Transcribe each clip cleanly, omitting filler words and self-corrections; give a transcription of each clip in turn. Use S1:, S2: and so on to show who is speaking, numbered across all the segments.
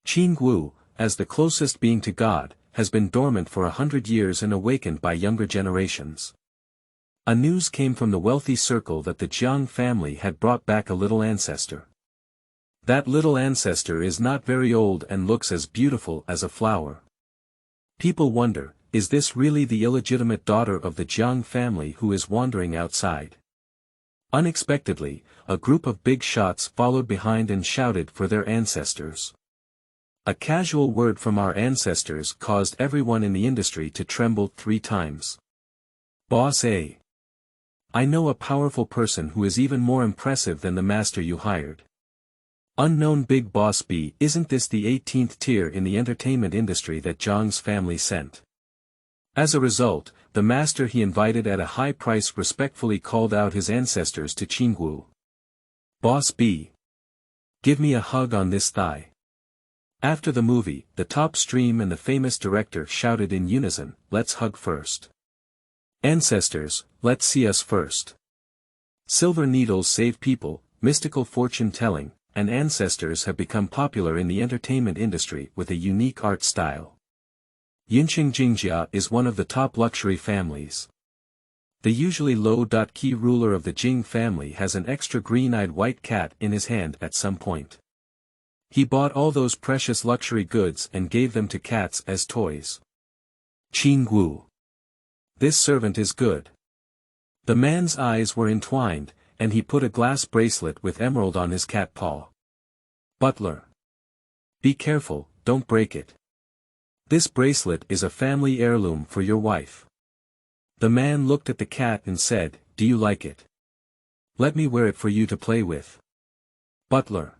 S1: Qingwu, as the closest being to God, has been dormant for 100 years and awakened by younger generations. A news came from the wealthy circle that the Jiang family had brought back a little ancestor. That little ancestor is not very old and looks as beautiful as a flower. People wonder, is this really the illegitimate daughter of the Jiang family who is wandering outside? Unexpectedly, a group of big shots followed behind and shouted for their ancestors. A casual word from our ancestors caused everyone in the industry to tremble 3 times. Boss A. I know a powerful person who is even more impressive than the master you hired. Unknown Big Boss B. Isn't this the 18th tier in the entertainment industry that Jiang's family sent? As a result, the master he invited at a high price respectfully called out his ancestors to Qingwu. Boss B. Give me a hug on this thigh. After the movie, the top stream and the famous director shouted in unison, let's hug first. Ancestors, let's see us first. Silver needles save people, mystical fortune-telling, and ancestors have become popular in the entertainment industry with a unique art style. Yinqing is one of the top luxury families. The usually low-key ruler of the Jing family has an extra green-eyed white cat in his hand at some point. He bought all those precious luxury goods and gave them to cats as toys. Qingwu. This servant is good. The man's eyes were entwined, and he put a glass bracelet with emerald on his cat paw. Butler. Be careful, don't break it. This bracelet is a family heirloom for your wife. The man looked at the cat and said, do you like it? Let me wear it for you to play with. Butler.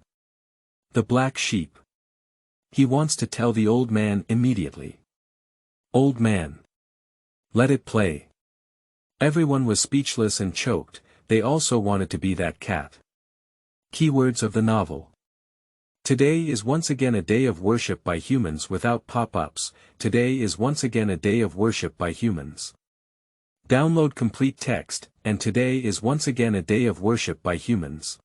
S1: The black sheep. He wants to tell the old man immediately. Old man. Let it play. Everyone was speechless and choked, they also wanted to be that cat. Keywords of the novel. Today is once again a day of worship by humans without pop-ups, today is once again a day of worship by humans. Download complete text, and today is once again a day of worship by humans.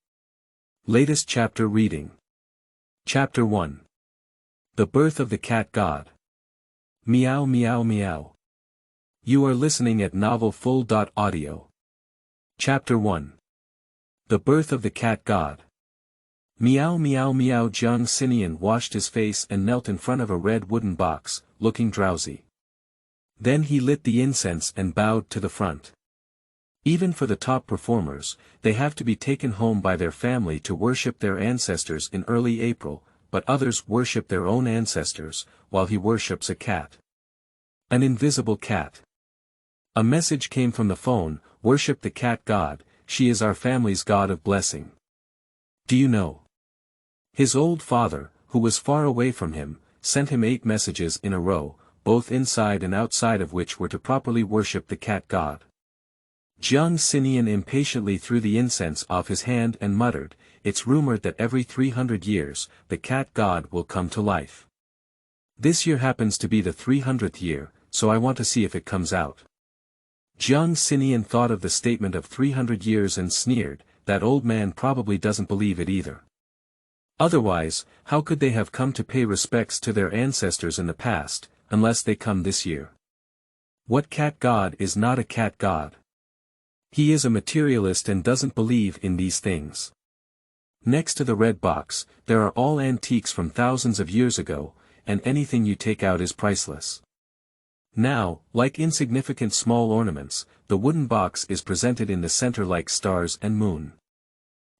S1: Latest chapter reading. Chapter 1. The Birth of the Cat God. Meow meow meow. You are listening at novelfull.audio. Chapter 1. The Birth of the Cat God. Meow meow meow. Jiang Xinian washed his face and knelt in front of a red wooden box, looking drowsy. Then he lit the incense and bowed to the front. Even for the top performers, they have to be taken home by their family to worship their ancestors in early April, but others worship their own ancestors, while he worships a cat. An invisible cat. A message came from the phone, worship the cat god, she is our family's god of blessing. Do you know? His old father, who was far away from him, sent him 8 messages in a row, both inside and outside of which were to properly worship the cat god. Jiang Xinian impatiently threw the incense off his hand and muttered, it's rumored that every 300 years, the cat god will come to life. This year happens to be the 300th year, so I want to see if it comes out. Jiang Xinian thought of the statement of 300 years and sneered, that old man probably doesn't believe it either. Otherwise, how could they have come to pay respects to their ancestors in the past, unless they come this year? What cat god is not a cat god? He is a materialist and doesn't believe in these things. Next to the red box, there are all antiques from thousands of years ago, and anything you take out is priceless. Now, like insignificant small ornaments, the wooden box is presented in the center like stars and moon.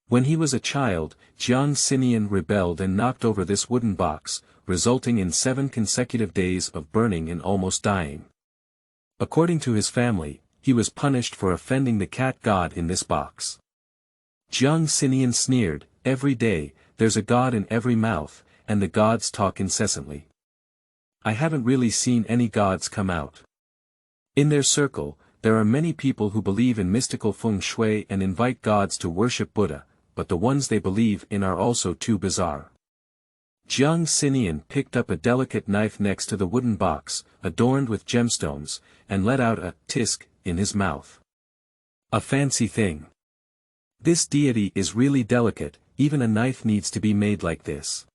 S1: When he was a child, Jiang Xinian rebelled and knocked over this wooden box, resulting in 7 consecutive days of burning and almost dying. According to his family, he was punished for offending the cat god in this box. Jiang Xinian sneered, every day, there's a god in every mouth, and the gods talk incessantly. I haven't really seen any gods come out. In their circle, there are many people who believe in mystical feng shui and invite gods to worship Buddha, but the ones they believe in are also too bizarre. Jiang Xinian picked up a delicate knife next to the wooden box, adorned with gemstones, and let out a tisk in his mouth. A fancy thing. This deity is really delicate, even a knife needs to be made like this.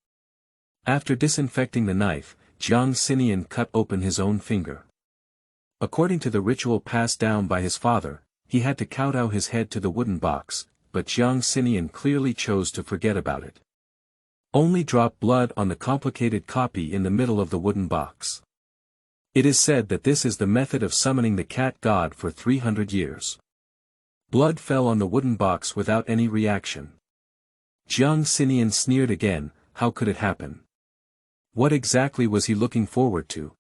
S1: After disinfecting the knife, Jiang Xinian cut open his own finger. According to the ritual passed down by his father, he had to kowtow his head to the wooden box, but Jiang Xinian clearly chose to forget about it. Only drop blood on the complicated copy in the middle of the wooden box. It is said that this is the method of summoning the cat god for 300 years. Blood fell on the wooden box without any reaction. Jiang Xinian sneered again. How could it happen? What exactly was he looking forward to?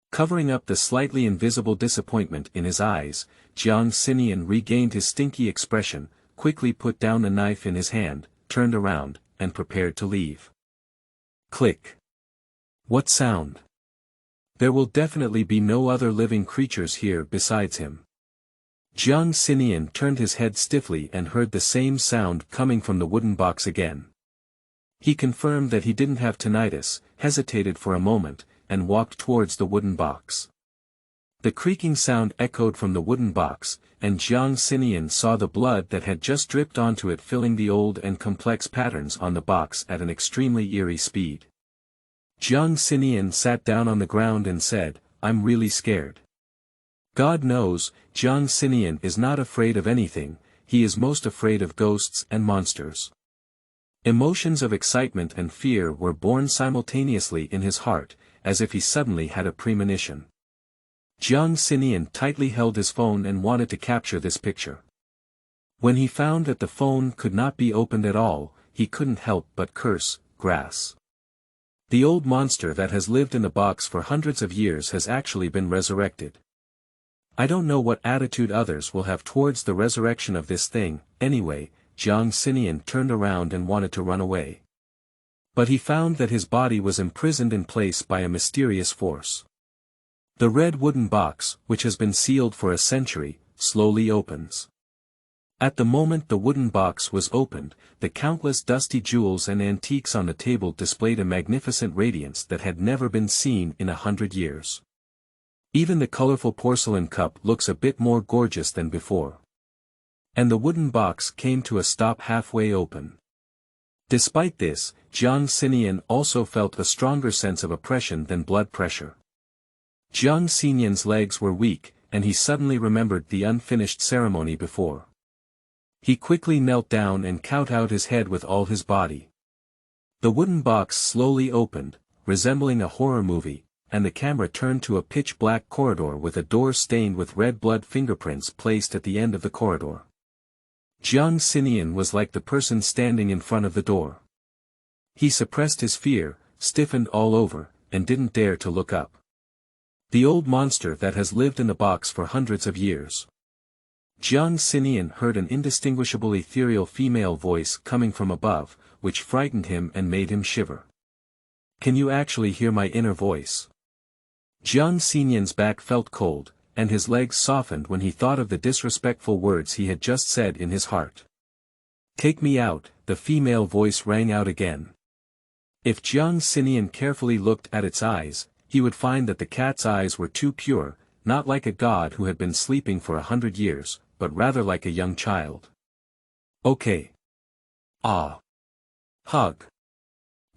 S1: Covering up the slightly invisible disappointment in his eyes, Jiang Xinian regained his stinky expression, quickly put down the knife in his hand, turned around, and prepared to leave. Click. What sound? There will definitely be no other living creatures here besides him. Jiang Xinian turned his head stiffly and heard the same sound coming from the wooden box again. He confirmed that he didn't have tinnitus, hesitated for a moment, and walked towards the wooden box. The creaking sound echoed from the wooden box, and Jiang Xinian saw the blood that had just dripped onto it filling the old and complex patterns on the box at an extremely eerie speed. Jiang Xinian sat down on the ground and said, "I'm really scared." God knows, Jiang Xinian is not afraid of anything, he is most afraid of ghosts and monsters. Emotions of excitement and fear were born simultaneously in his heart, as if he suddenly had a premonition. Jiang Xinian tightly held his phone and wanted to capture this picture. When he found that the phone could not be opened at all, he couldn't help but curse, grass. The old monster that has lived in the box for hundreds of years has actually been resurrected. I don't know what attitude others will have towards the resurrection of this thing, anyway. Jiang Xinian turned around and wanted to run away. But he found that his body was imprisoned in place by a mysterious force. The red wooden box, which has been sealed for a century, slowly opens. At the moment the wooden box was opened, the countless dusty jewels and antiques on the table displayed a magnificent radiance that had never been seen in 100 years. Even the colorful porcelain cup looks a bit more gorgeous than before. And the wooden box came to a stop halfway open. Despite this, Jiang Xinian also felt a stronger sense of oppression than blood pressure. Jiang Xinian's legs were weak, and he suddenly remembered the unfinished ceremony before. He quickly knelt down and kowtowed his head with all his body. The wooden box slowly opened, resembling a horror movie, and the camera turned to a pitch-black corridor with a door stained with red blood fingerprints placed at the end of the corridor. Jiang Xinian was like the person standing in front of the door. He suppressed his fear, stiffened all over, and didn't dare to look up. The old monster that has lived in the box for hundreds of years. Jiang Xinian heard an indistinguishable ethereal female voice coming from above, which frightened him and made him shiver. Can you actually hear my inner voice? Jiang Xinian's back felt cold, and his legs softened when he thought of the disrespectful words he had just said in his heart. Take me out, the female voice rang out again. If Jiang Xinian carefully looked at its eyes, he would find that the cat's eyes were too pure, not like a god who had been sleeping for 100 years, but rather like a young child. Okay. Ah. Hug.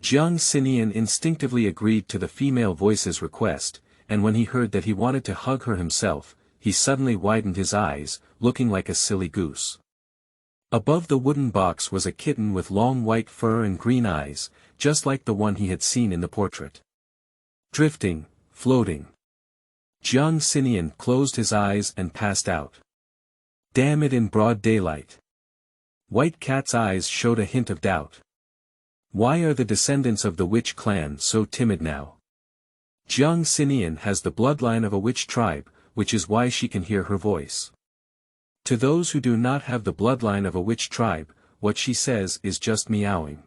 S1: Jiang Xinian instinctively agreed to the female voice's request, and when he heard that he wanted to hug her himself, he suddenly widened his eyes, looking like a silly goose. Above the wooden box was a kitten with long white fur and green eyes, just like the one he had seen in the portrait. Drifting, floating. Jiang Xinian closed his eyes and passed out. Damn it, in broad daylight. White Cat's eyes showed a hint of doubt. Why are the descendants of the witch clan so timid now? Jiang Xinian has the bloodline of a witch tribe, which is why she can hear her voice. To those who do not have the bloodline of a witch tribe, what she says is just meowing.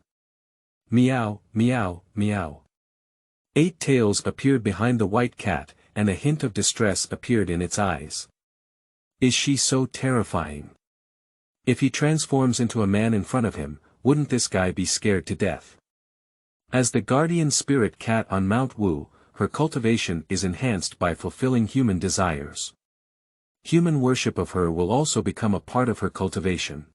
S1: Meow, meow, meow. 8 tails appeared behind the white cat, and a hint of distress appeared in its eyes. Is she so terrifying? If he transforms into a man in front of him, wouldn't this guy be scared to death? As the guardian spirit cat on Mount Wu, her cultivation is enhanced by fulfilling human desires. Human worship of her will also become a part of her cultivation.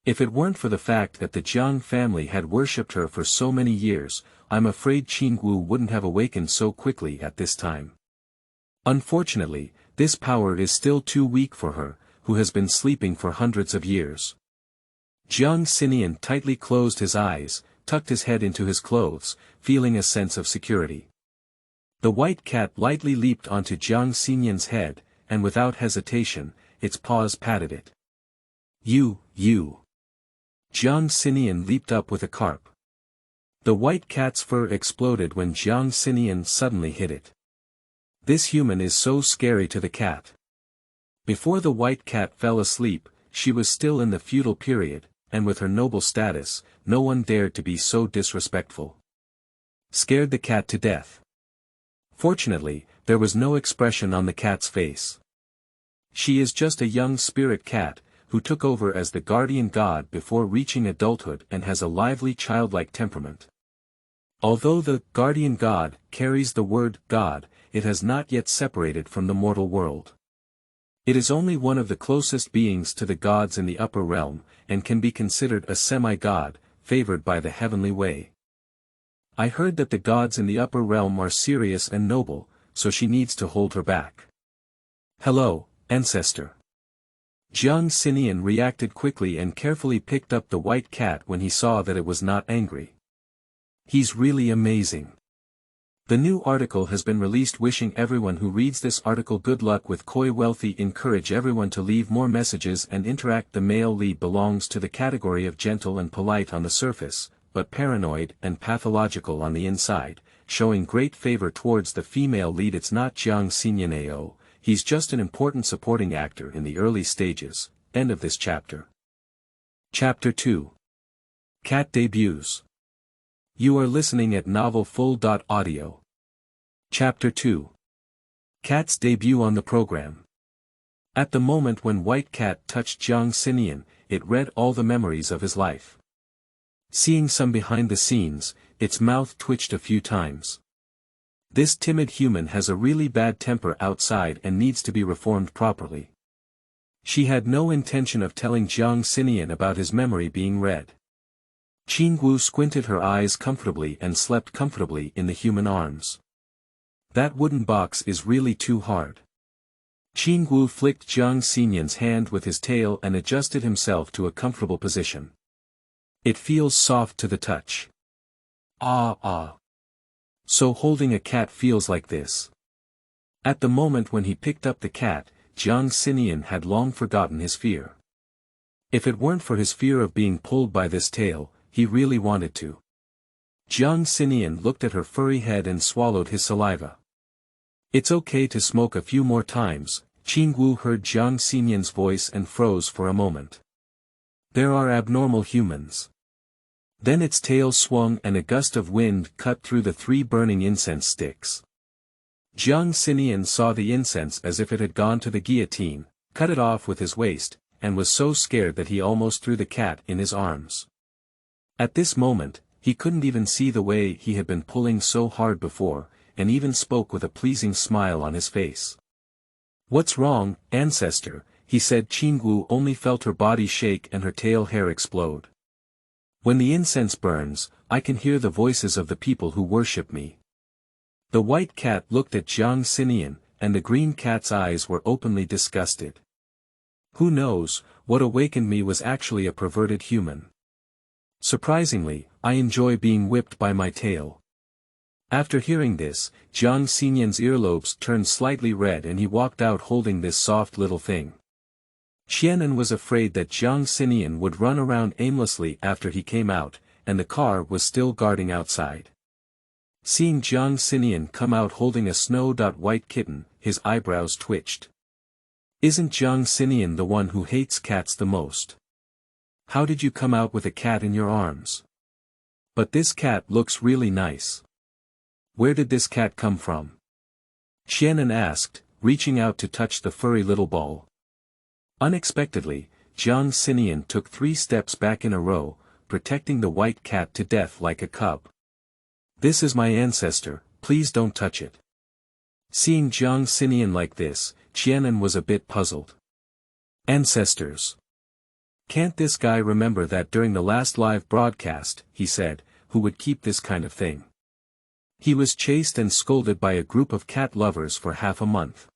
S1: If it weren't for the fact that the Jiang family had worshipped her for so many years, I'm afraid Qingwu wouldn't have awakened so quickly at this time. Unfortunately, this power is still too weak for her, who has been sleeping for hundreds of years. Jiang Xinian tightly closed his eyes, tucked his head into his clothes, feeling a sense of security. The white cat lightly leaped onto Jiang Xinian's head, and without hesitation, its paws patted it. You. Jiang Xinian leaped up with a carp. The white cat's fur exploded when Jiang Xinian suddenly hit it. This human is so scary to the cat. Before the white cat fell asleep, she was still in the feudal period, and with her noble status, no one dared to be so disrespectful. Scared the cat to death. Fortunately, there was no expression on the cat's face. She is just a young spirit cat, who took over as the guardian god before reaching adulthood and has a lively childlike temperament. Although the guardian god carries the word God, it has not yet separated from the mortal world. It is only one of the closest beings to the gods in the upper realm, and can be considered a semi-god, favored by the heavenly way. I heard that the gods in the upper realm are serious and noble, so she needs to hold her back. Hello, ancestor. Jiang Xinian reacted quickly and carefully picked up the white cat when he saw that it was not angry. He's really amazing. The new article has been released. Wishing everyone who reads this article good luck with Koi Wealthy. Encourage everyone to leave more messages and interact. The male lead belongs to the category of gentle and polite on the surface, but paranoid and pathological on the inside, showing great favor towards the female lead. It's not Jiang Xinian AO. He's just an important supporting actor in the early stages. End of this chapter. Chapter 2. Cat Debuts. You are listening at novelfull.audio. Chapter 2. Cat's debut on the program. At the moment when White Cat touched Jiang Xinian, it read all the memories of his life. Seeing some behind the scenes, its mouth twitched a few times. This timid human has a really bad temper outside and needs to be reformed properly. She had no intention of telling Jiang Xinian about his memory being read. Qingwu squinted her eyes comfortably and slept comfortably in the human arms. That wooden box is really too hard. Qingwu flicked Jiang Xinian's hand with his tail and adjusted himself to a comfortable position. It feels soft to the touch. Ah. So holding a cat feels like this. At the moment when he picked up the cat, Jiang Xinian had long forgotten his fear. If it weren't for his fear of being pulled by this tail, he really wanted to. Jiang Xinian looked at her furry head and swallowed his saliva. It's okay to smoke a few more times. Qingwu heard Jiang Xinian's voice and froze for a moment. There are abnormal humans. Then its tail swung and a gust of wind cut through the 3 burning incense sticks. Jiang Xinian saw the incense as if it had gone to the guillotine, cut it off with his waist, and was so scared that he almost threw the cat in his arms. At this moment, he couldn't even see the way he had been pulling so hard before, and even spoke with a pleasing smile on his face. What's wrong, ancestor? He said. Qingwu only felt her body shake and her tail hair explode. When the incense burns, I can hear the voices of the people who worship me. The white cat looked at Jiang Xinian, and the green cat's eyes were openly disgusted. Who knows, what awakened me was actually a perverted human. Surprisingly, I enjoy being whipped by my tail. After hearing this, Jiang Xinian's earlobes turned slightly red and he walked out holding this soft little thing. Xianan was afraid that Jiang Xinian would run around aimlessly after he came out, and the car was still guarding outside. Seeing Jiang Xinian come out holding a snow-white kitten, his eyebrows twitched. Isn't Jiang Xinian the one who hates cats the most? How did you come out with a cat in your arms? But this cat looks really nice. Where did this cat come from? Xianan asked, reaching out to touch the furry little ball. Unexpectedly, Jiang Xinian took 3 steps back in a row, protecting the white cat to death like a cub. This is my ancestor, please don't touch it. Seeing Jiang Xinian like this, Qianan was a bit puzzled. Ancestors. Can't this guy remember that during the last live broadcast, he said, who would keep this kind of thing? He was chased and scolded by a group of cat lovers for half a month.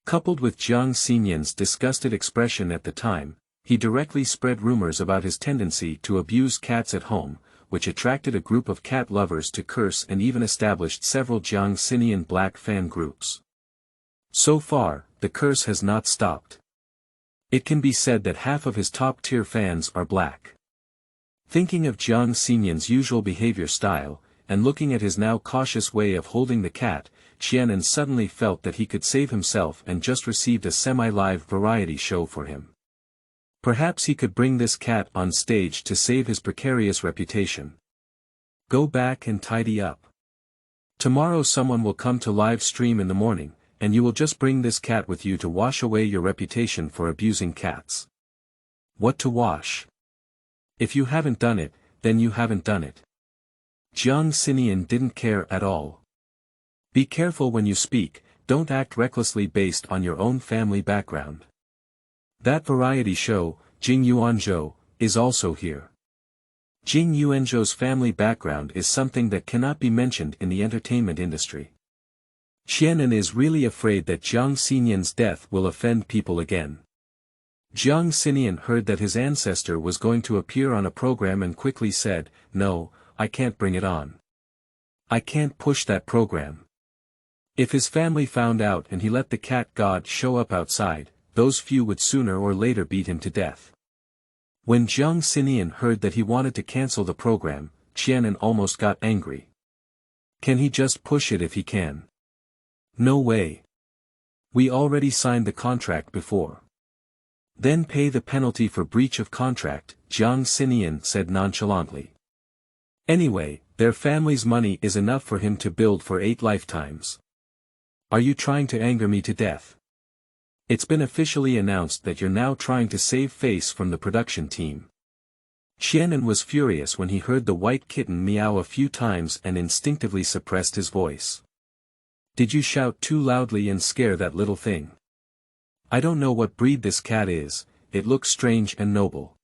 S1: Coupled with Jiang Xinyan's disgusted expression at the time, he directly spread rumors about his tendency to abuse cats at home, which attracted a group of cat lovers to curse and even established several Jiang Xinyan black fan groups. So far, the curse has not stopped. It can be said that half of his top-tier fans are black. Thinking of Jiang Xinyan's usual behavior style, and looking at his now cautious way of holding the cat, Qianan suddenly felt that he could save himself and just received a semi-live variety show for him. Perhaps he could bring this cat on stage to save his precarious reputation. Go back and tidy up. Tomorrow someone will come to live stream in the morning, and you will just bring this cat with you to wash away your reputation for abusing cats. What to wash? If you haven't done it, then you haven't done it. Jiang Xinyan didn't care at all. Be careful when you speak, don't act recklessly based on your own family background. That variety show, Jing Yuanzhou, is also here. Jing Yuanzhou's family background is something that cannot be mentioned in the entertainment industry. Qianan is really afraid that Jiang Xinyan's death will offend people again. Jiang Xinyan heard that his ancestor was going to appear on a program and quickly said, "No, I can't bring it on. I can't push that program." If his family found out and he let the cat god show up outside, those few would sooner or later beat him to death. When Jiang Xinyan heard that he wanted to cancel the program, Qianan almost got angry. Can he just push it if he can? No way. We already signed the contract before. Then pay the penalty for breach of contract, Jiang Xinyan said nonchalantly. Anyway, their family's money is enough for him to build for 8 lifetimes. Are you trying to anger me to death? It's been officially announced that you're now trying to save face from the production team. Qianan was furious when he heard the white kitten meow a few times and instinctively suppressed his voice. Did you shout too loudly and scare that little thing? I don't know what breed this cat is, it looks strange and noble.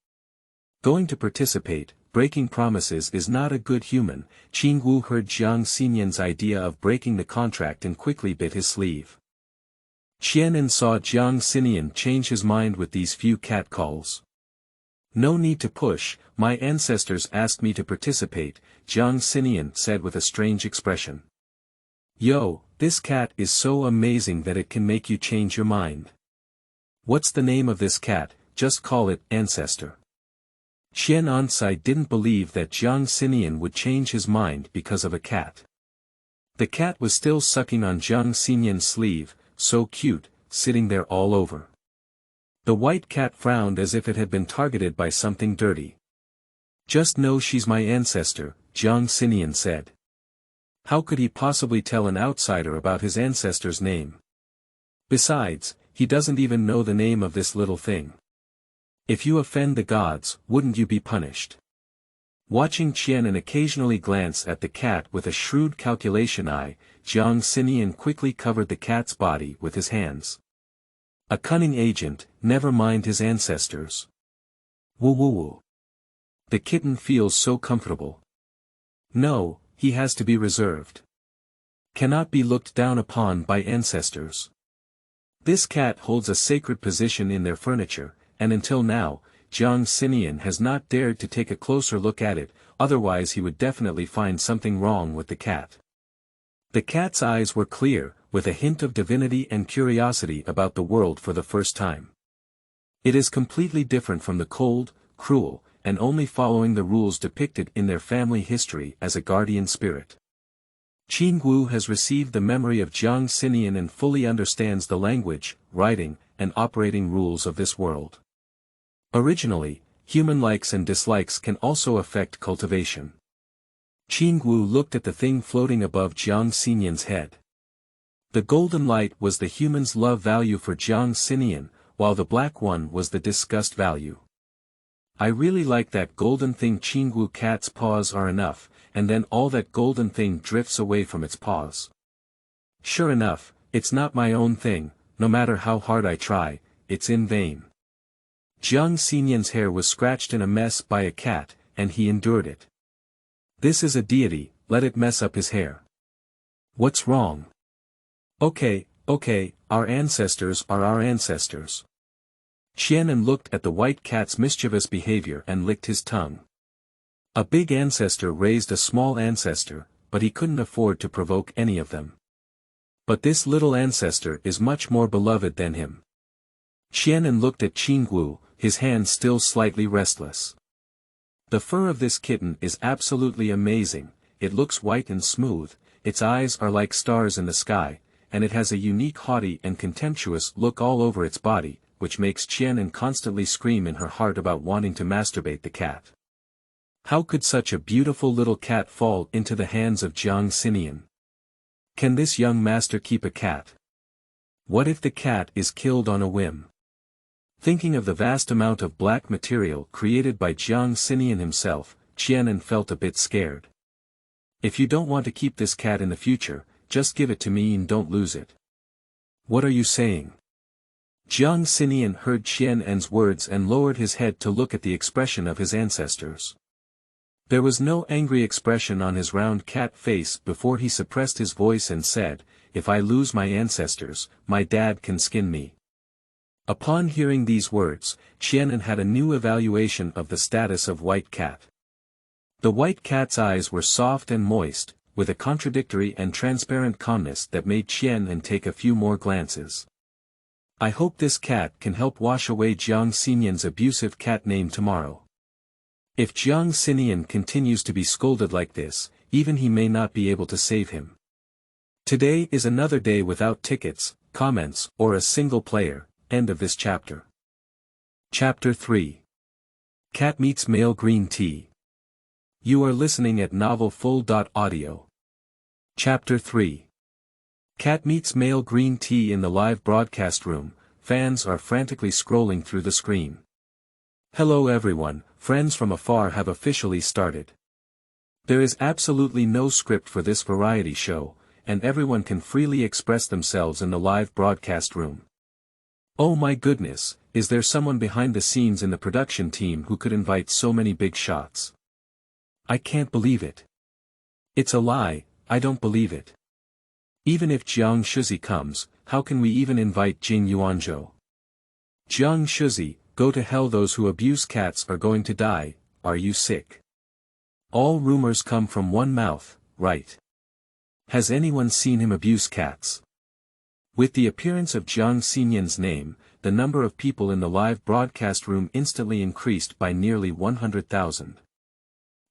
S1: Going to participate, breaking promises is not a good human. Qingwu heard Jiang Xinyan's idea of breaking the contract and quickly bit his sleeve. Qianan saw Jiang Xinyan change his mind with these few catcalls. No need to push, my ancestors asked me to participate, Jiang Xinyan said with a strange expression. Yo, this cat is so amazing that it can make you change your mind. What's the name of this cat? Just call it Ancestor. Qian Ansai didn't believe that Jiang Xinyan would change his mind because of a cat. The cat was still sucking on Jiang Xinyan's sleeve, so cute, sitting there all over. The white cat frowned as if it had been targeted by something dirty. Just know she's my ancestor, Jiang Xinyan said. How could he possibly tell an outsider about his ancestor's name? Besides, he doesn't even know the name of this little thing. If you offend the gods, wouldn't you be punished? Watching Qianan occasionally glance at the cat with a shrewd calculation eye, Jiang Xinyan quickly covered the cat's body with his hands. A cunning agent, never mind his ancestors. Woo woo woo. The kitten feels so comfortable. No, he has to be reserved. Cannot be looked down upon by ancestors. This cat holds a sacred position in their furniture, and until now, Jiang Xinyan has not dared to take a closer look at it, otherwise he would definitely find something wrong with the cat. The cat's eyes were clear, with a hint of divinity and curiosity about the world for the first time. It is completely different from the cold, cruel, and only following the rules depicted in their family history as a guardian spirit. Qingwu has received the memory of Jiang Xinyan and fully understands the language, writing, and operating rules of this world. Originally, human likes and dislikes can also affect cultivation. Qingwu looked at the thing floating above Jiang Xinyan's head. The golden light was the human's love value for Jiang Xinyan, while the black one was the disgust value. I really like that golden thing. Qingwu cat's paws are enough, and then all that golden thing drifts away from its paws. Sure enough, it's not my own thing, no matter how hard I try, it's in vain. Jiang Xinyan's hair was scratched in a mess by a cat, and he endured it. This is a deity, let it mess up his hair. What's wrong? Okay, our ancestors are our ancestors. Qianan looked at the white cat's mischievous behavior and licked his tongue. A big ancestor raised a small ancestor, but he couldn't afford to provoke any of them. But this little ancestor is much more beloved than him. Qianan looked at Qingwu, his hands still slightly restless. The fur of this kitten is absolutely amazing, it looks white and smooth, its eyes are like stars in the sky, and it has a unique haughty and contemptuous look all over its body, which makes Qianan constantly scream in her heart about wanting to masturbate the cat. How could such a beautiful little cat fall into the hands of Jiang Xinyan? Can this young master keep a cat? What if the cat is killed on a whim? Thinking of the vast amount of black material created by Jiang Xinyan himself, Qianan felt a bit scared. If you don't want to keep this cat in the future, just give it to me and don't lose it. What are you saying? Jiang Xinyan heard Qianan's words and lowered his head to look at the expression of his ancestors. There was no angry expression on his round cat face before he suppressed his voice and said, "If I lose my ancestors, my dad can skin me." Upon hearing these words, Qianan had a new evaluation of the status of white cat. The white cat's eyes were soft and moist, with a contradictory and transparent calmness that made Qianan take a few more glances. I hope this cat can help wash away Jiang Xinyan's abusive cat name tomorrow. If Jiang Xinyan continues to be scolded like this, even he may not be able to save him. Today is another day without tickets, comments, or a single player. End of this chapter. Chapter 3. Cat meets male green tea. You are listening at novelfull.audio. Chapter 3. Cat meets male green tea in the live broadcast room, fans are frantically scrolling through the screen. Hello everyone, friends from afar have officially started. There is absolutely no script for this variety show, and everyone can freely express themselves in the live broadcast room. Oh my goodness, is there someone behind the scenes in the production team who could invite so many big shots? I can't believe it. It's a lie, I don't believe it. Even if Jiang Shuzi comes, how can we even invite Jing Yuanzhou? Jiang Shuzi, go to hell, those who abuse cats are going to die, are you sick? All rumors come from one mouth, right? Has anyone seen him abuse cats? With the appearance of Jiang Xinyan's name, the number of people in the live broadcast room instantly increased by nearly 100,000.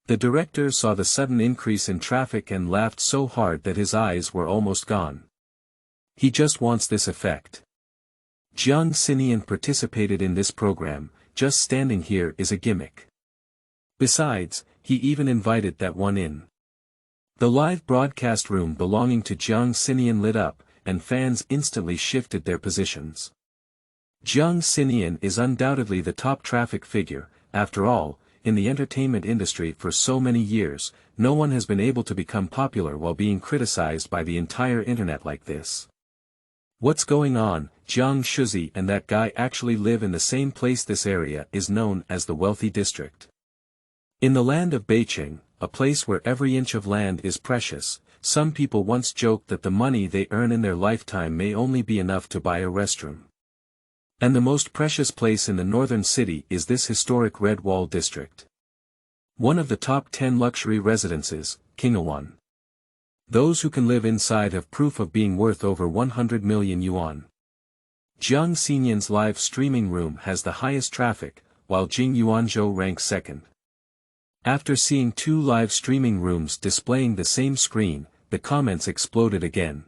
S1: The director saw the sudden increase in traffic and laughed so hard that his eyes were almost gone. He just wants this effect. Jiang Xinyan participated in this program, just standing here is a gimmick. Besides, he even invited that one in. The live broadcast room belonging to Jiang Xinyan lit up, and fans instantly shifted their positions. Jiang Xinyan is undoubtedly the top traffic figure, after all, in the entertainment industry for so many years, no one has been able to become popular while being criticized by the entire internet like this. What's going on? Jiang Shuzi and that guy actually live in the same place. This area is known as the wealthy district. In the land of Beiqing, a place where every inch of land is precious, some people once joked that the money they earn in their lifetime may only be enough to buy a restroom. And the most precious place in the northern city is this historic Red Wall district. One of the top 10 luxury residences, Qingwu. Those who can live inside have proof of being worth over 100 million yuan. Jiang Xinyan's live streaming room has the highest traffic, while Jing Yuanzhou ranks second. After seeing two live streaming rooms displaying the same screen, the comments exploded again.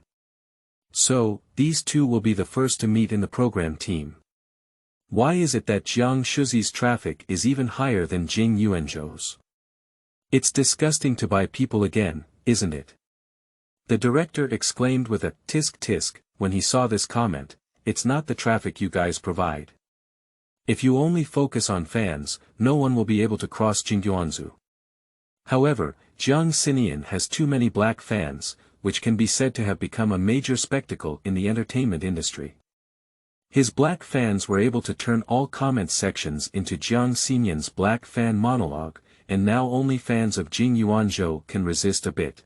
S1: So, these two will be the first to meet in the program team. Why is it that Jiang Shuzi's traffic is even higher than Jing Yuanzhou's? It's disgusting to buy people again, isn't it? The director exclaimed with a tisk tisk when he saw this comment, it's not the traffic you guys provide. If you only focus on fans, no one will be able to cross Jing Yuanzhou. However, Jiang Xinyan has too many black fans, which can be said to have become a major spectacle in the entertainment industry. His black fans were able to turn all comment sections into Jiang Xinyan's black fan monologue, and now only fans of Jing Yuanzhou can resist a bit.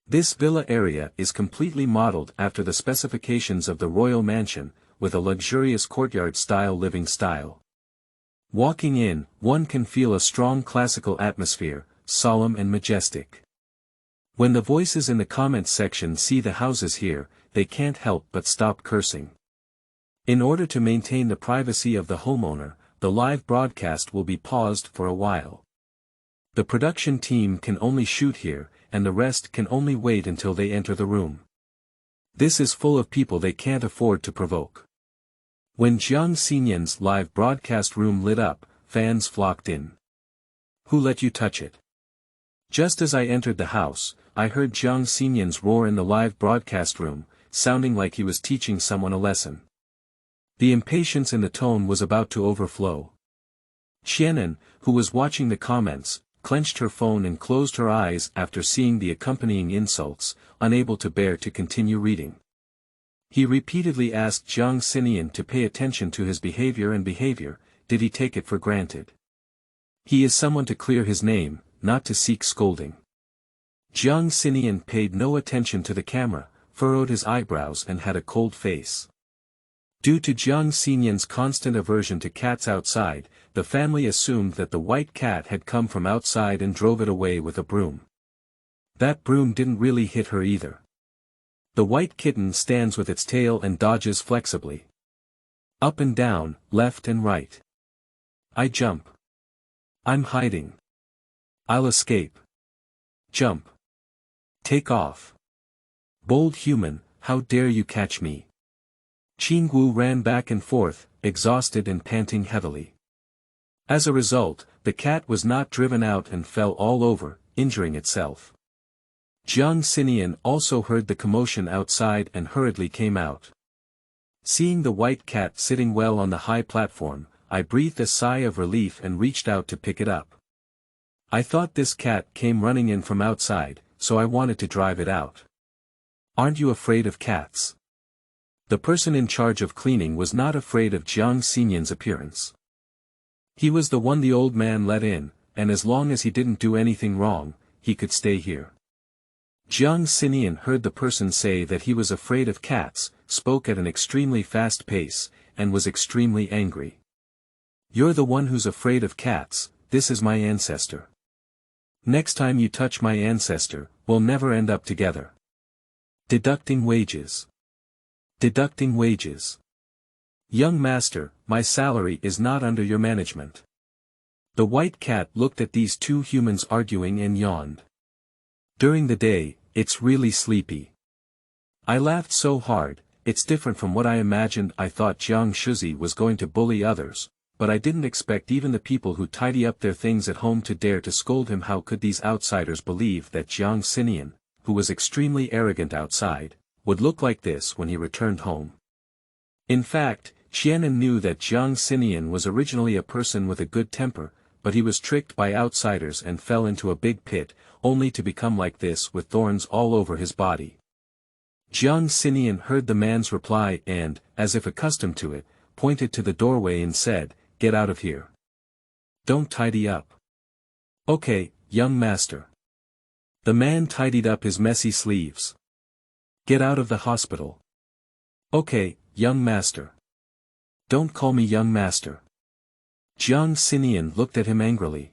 S1: This villa area is completely modeled after the specifications of the royal mansion, with a luxurious courtyard-style living style. Walking in, one can feel a strong classical atmosphere, solemn and majestic. When the voices in the comments section see the houses here, they can't help but stop cursing. In order to maintain the privacy of the homeowner, the live broadcast will be paused for a while. The production team can only shoot here, and the rest can only wait until they enter the room. This is full of people they can't afford to provoke. When Jiang Xinyan's live broadcast room lit up, fans flocked in. Who let you touch it? Just as I entered the house, I heard Jiang Xinyan's roar in the live broadcast room, sounding like he was teaching someone a lesson. The impatience in the tone was about to overflow. Qianan, who was watching the comments, clenched her phone and closed her eyes after seeing the accompanying insults, unable to bear to continue reading. He repeatedly asked Jiang Xinyan to pay attention to his behavior, did he take it for granted? He is someone to clear his name, not to seek scolding. Jiang Xinyan paid no attention to the camera, furrowed his eyebrows and had a cold face. Due to Jiang Xinyan's constant aversion to cats outside, the family assumed that the white cat had come from outside and drove it away with a broom. That broom didn't really hit her either. The white kitten stands with its tail and dodges flexibly. Up and down, left and right. I jump. I'm hiding. I'll escape. Jump. Take off. Bold human, how dare you catch me? Qingwu ran back and forth, exhausted and panting heavily. As a result, the cat was not driven out and fell all over, injuring itself. Jiang Xinyan also heard the commotion outside and hurriedly came out. Seeing the white cat sitting well on the high platform, I breathed a sigh of relief and reached out to pick it up. I thought this cat came running in from outside, so I wanted to drive it out. Aren't you afraid of cats? The person in charge of cleaning was not afraid of Jiang Xinyan's appearance. He was the one the old man let in, and as long as he didn't do anything wrong, he could stay here. Jiang Xinyan heard the person say that he was afraid of cats, spoke at an extremely fast pace, and was extremely angry. You're the one who's afraid of cats, this is my ancestor. Next time you touch my ancestor, we'll never end up together. Deducting wages. Deducting wages. Young master, my salary is not under your management. The white cat looked at these two humans arguing and yawned. During the day, it's really sleepy. I laughed so hard, it's different from what I imagined. I thought Jiang Shuzi was going to bully others, but I didn't expect even the people who tidy up their things at home to dare to scold him. How could these outsiders believe that Jiang Xinyan, who was extremely arrogant outside, would look like this when he returned home? In fact, Qianan knew that Jiang Xinyan was originally a person with a good temper, but he was tricked by outsiders and fell into a big pit, only to become like this with thorns all over his body. Jiang Xinyan heard the man's reply and, as if accustomed to it, pointed to the doorway and said, "Get out of here. Don't tidy up." "Okay, young master." The man tidied up his messy sleeves. "Get out of the hospital." "Okay, young master." "Don't call me young master." Jiang Xinyan looked at him angrily.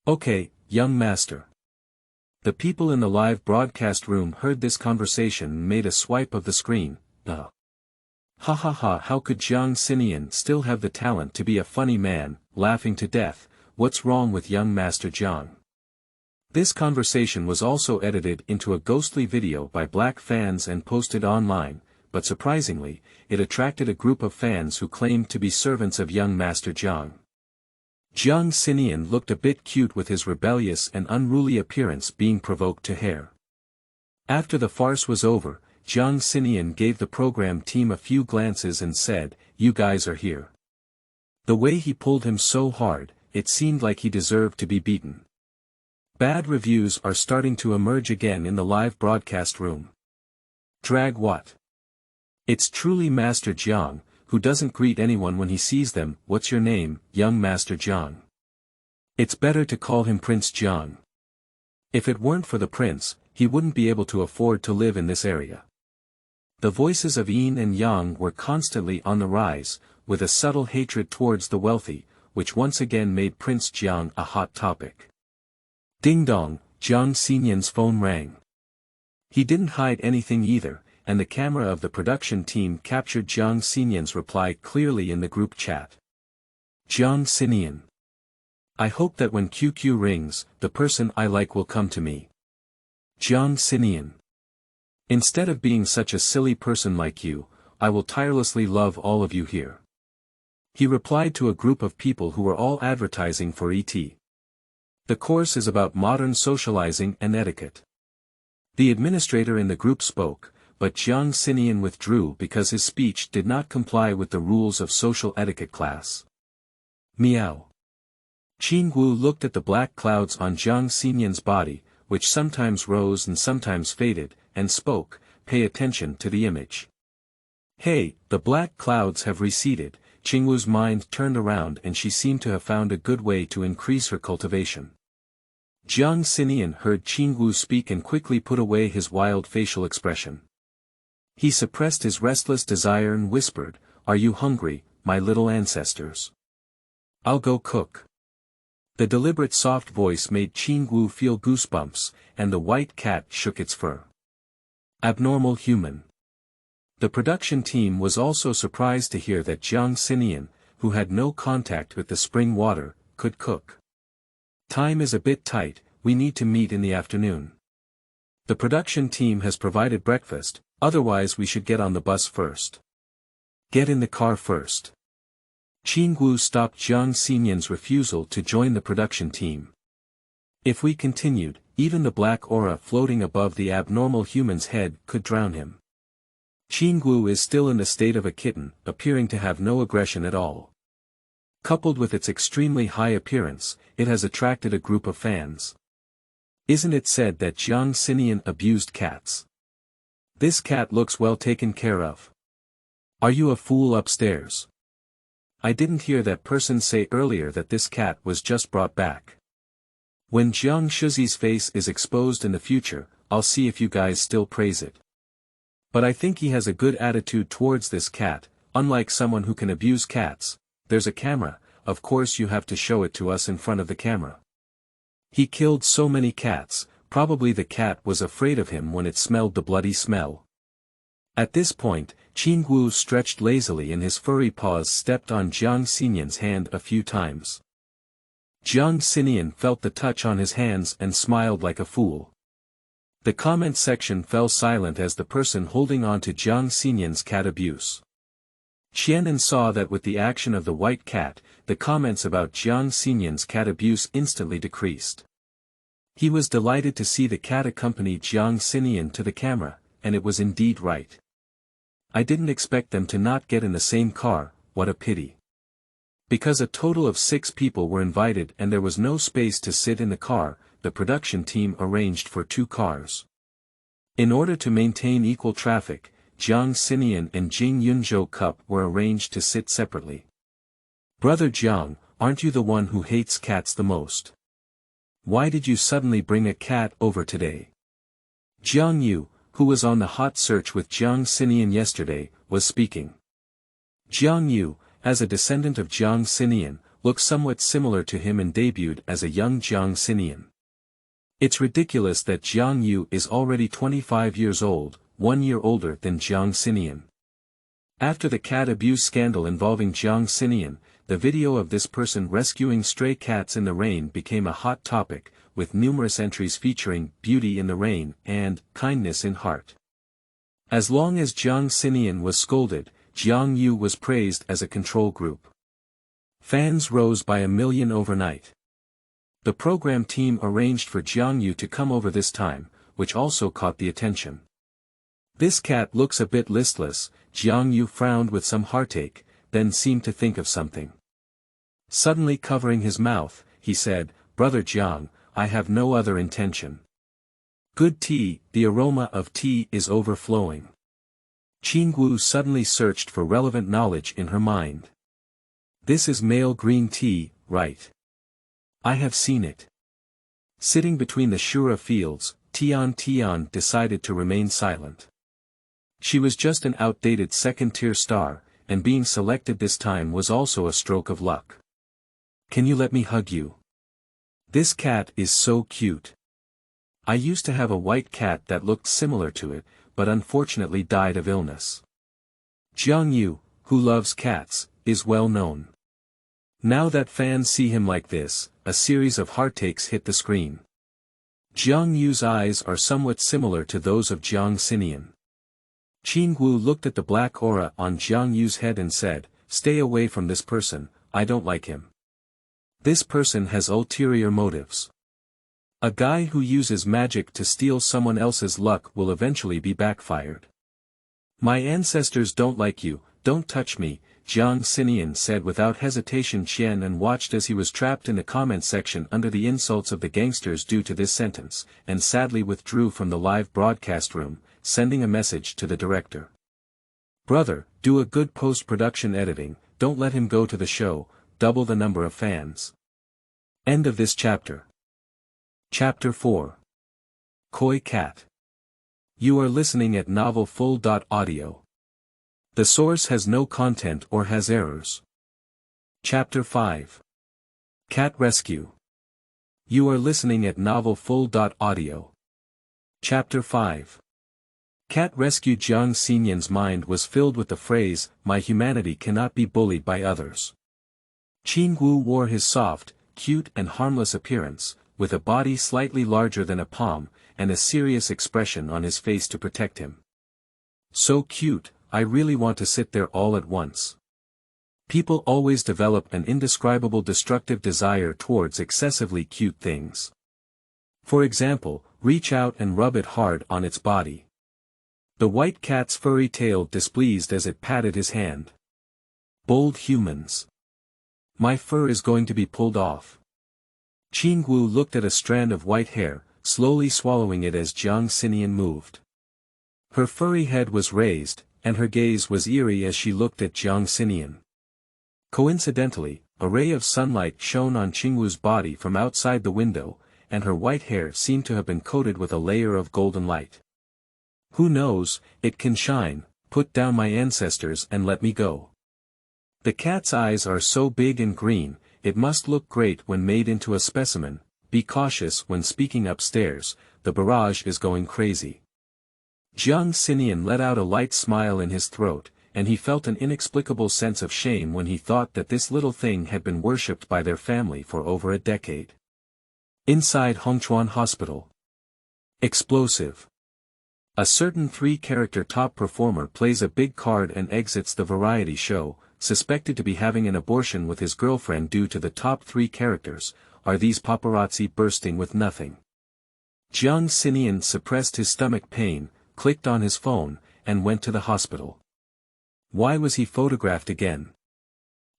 S1: "Okay, young master." The people in the live broadcast room heard this conversation and made a swipe of the screen. Ha ha ha, how could Jiang Xinyan still have the talent to be a funny man, laughing to death, what's wrong with young master Jiang? This conversation was also edited into a ghostly video by black fans and posted online, but surprisingly, it attracted a group of fans who claimed to be servants of young master Jiang. Jiang Xinyan looked a bit cute with his rebellious and unruly appearance being provoked to hair. After the farce was over, Jiang Xinyan gave the program team a few glances and said, "You guys are here." The way he pulled him so hard, it seemed like he deserved to be beaten. Bad reviews are starting to emerge again in the live broadcast room. Drag what? It's truly Master Jiang, who doesn't greet anyone when he sees them. What's your name, young Master Jiang? It's better to call him Prince Jiang. If it weren't for the prince, he wouldn't be able to afford to live in this area. The voices of yin and yang were constantly on the rise, with a subtle hatred towards the wealthy, which once again made Prince Jiang a hot topic. Ding dong, Jiang Xinyan's phone rang. He didn't hide anything either, and the camera of the production team captured Jiang Xinyan's reply clearly in the group chat. Jiang Xinyan. I hope that when QQ rings, the person I like will come to me. Jiang Xinyan. Instead of being such a silly person like you, I will tirelessly love all of you here. He replied to a group of people who were all advertising for ET. The course is about modern socializing and etiquette. The administrator in the group spoke, but Jiang Xinyan withdrew because his speech did not comply with the rules of social etiquette class. Meow. Qingwu looked at the black clouds on Jiang Xinyan's body, which sometimes rose and sometimes faded, and spoke, pay attention to the image. Hey, the black clouds have receded. Qingwu's mind turned around and she seemed to have found a good way to increase her cultivation. Jiang Xinyan heard Qingwu speak and quickly put away his wild facial expression. He suppressed his restless desire and whispered, Are you hungry, my little ancestors? I'll go cook. The deliberate soft voice made Qingwu feel goosebumps, and the white cat shook its fur. Abnormal human. The production team was also surprised to hear that Jiang Xinyan, who had no contact with the spring water, could cook. Time is a bit tight, we need to meet in the afternoon. The production team has provided breakfast, otherwise we should get on the bus first. Get in the car first. Qingwu stopped Jiang Xinyan's refusal to join the production team. If we continued, even the black aura floating above the abnormal human's head could drown him. Qingwu is still in the state of a kitten, appearing to have no aggression at all. Coupled with its extremely high appearance, it has attracted a group of fans. Isn't it said that Jiang Xinyan abused cats? This cat looks well taken care of. Are you a fool upstairs? I didn't hear that person say earlier that this cat was just brought back. When Jiang Shizi's face is exposed in the future, I'll see if you guys still praise it. But I think he has a good attitude towards this cat, unlike someone who can abuse cats. There's a camera, of course you have to show it to us in front of the camera. He killed so many cats, probably the cat was afraid of him when it smelled the bloody smell. At this point, Qingwu stretched lazily and his furry paws stepped on Jiang Xinyan's hand a few times. Jiang Xinyan felt the touch on his hands and smiled like a fool. The comment section fell silent as the person holding on to Jiang Xinyan's cat abuse. Qianan saw that with the action of the white cat, the comments about Jiang Xinyan's cat abuse instantly decreased. He was delighted to see the cat accompany Jiang Xinyan to the camera, and it was indeed right. I didn't expect them to not get in the same car, what a pity. Because a total of 6 people were invited and there was no space to sit in the car, the production team arranged for 2 cars. In order to maintain equal traffic, Jiang Xinyan and Jing Yunzhou Cup were arranged to sit separately. Brother Jiang, aren't you the one who hates cats the most? Why did you suddenly bring a cat over today? Jiang Yu, who was on the hot search with Jiang Xinyan yesterday, was speaking. Jiang Yu, as a descendant of Jiang Xinyan, looks somewhat similar to him and debuted as a young Jiang Xinyan. It's ridiculous that Jiang Yu is already 25 years old, 1 year older than Jiang Xinyan. After the cat abuse scandal involving Jiang Xinyan, the video of this person rescuing stray cats in the rain became a hot topic, with numerous entries featuring beauty in the rain and kindness in heart. As long as Jiang Xinyan was scolded, Jiang Yu was praised as a control group. Fans rose by 1 million overnight. The program team arranged for Jiang Yu to come over this time, which also caught the attention. This cat looks a bit listless, Jiang Yu frowned with some heartache, then seemed to think of something. Suddenly covering his mouth, he said, Brother Jiang, I have no other intention. Good tea, the aroma of tea is overflowing. Qingwu suddenly searched for relevant knowledge in her mind. This is male green tea, right? I have seen it. Sitting between the Shura fields, Tian decided to remain silent. She was just an outdated second-tier star, and being selected this time was also a stroke of luck. Can you let me hug you? This cat is so cute. I used to have a white cat that looked similar to it, but unfortunately died of illness. Jiang, who loves cats, is well known. Now that fans see him like this, a series of heartaches hit the screen. Jiang's eyes are somewhat similar to those of Jiang Xinian. Qingwu looked at the black aura on Jiang's head and said, "Stay away from this person, I don't like him. This person has ulterior motives. A guy who uses magic to steal someone else's luck will eventually be backfired. My ancestors don't like you, don't touch me," Jiang Xinian said without hesitation. Qian watched as he was trapped in the comment section under the insults of the gangsters due to this sentence, and sadly withdrew from the live broadcast room, sending a message to the director. "Brother, do a good post-production editing, don't let him go to the show, double the number of fans." End of this chapter. Chapter 4. Koi Cat. You are listening at novelfull.audio. The source has no content or has errors. Chapter 5. Cat Rescue. You are listening at novelfull.audio. Chapter 5. Cat Rescue. Jiang Xinian's mind was filled with the phrase, "My humanity cannot be bullied by others." Qingwu wore his soft, cute and harmless appearance, with a body slightly larger than a palm, and a serious expression on his face to protect him. So cute, I really want to sit there all at once. People always develop an indescribable destructive desire towards excessively cute things. For example, reach out and rub it hard on its body. The white cat's furry tail displeased as it patted his hand. Bold humans. My fur is going to be pulled off. Qingwu looked at a strand of white hair, slowly swallowing it as Jiang Xinian moved. Her furry head was raised, and her gaze was eerie as she looked at Jiang Xinian. Coincidentally, a ray of sunlight shone on Qingwu's body from outside the window, and her white hair seemed to have been coated with a layer of golden light. Who knows, it can shine, put down my ancestors and let me go. The cat's eyes are so big and green, it must look great when made into a specimen. Be cautious when speaking upstairs, the barrage is going crazy. Jiang Xinian let out a light smile in his throat, and he felt an inexplicable sense of shame when he thought that this little thing had been worshipped by their family for over a decade. Inside Hongchuan Hospital. Explosive. A certain three-character top performer plays a big card and exits the variety show, suspected to be having an abortion with his girlfriend due to the top three characters. Are these paparazzi bursting with nothing? Jiang Xinian suppressed his stomach pain, clicked on his phone, and went to the hospital. Why was he photographed again?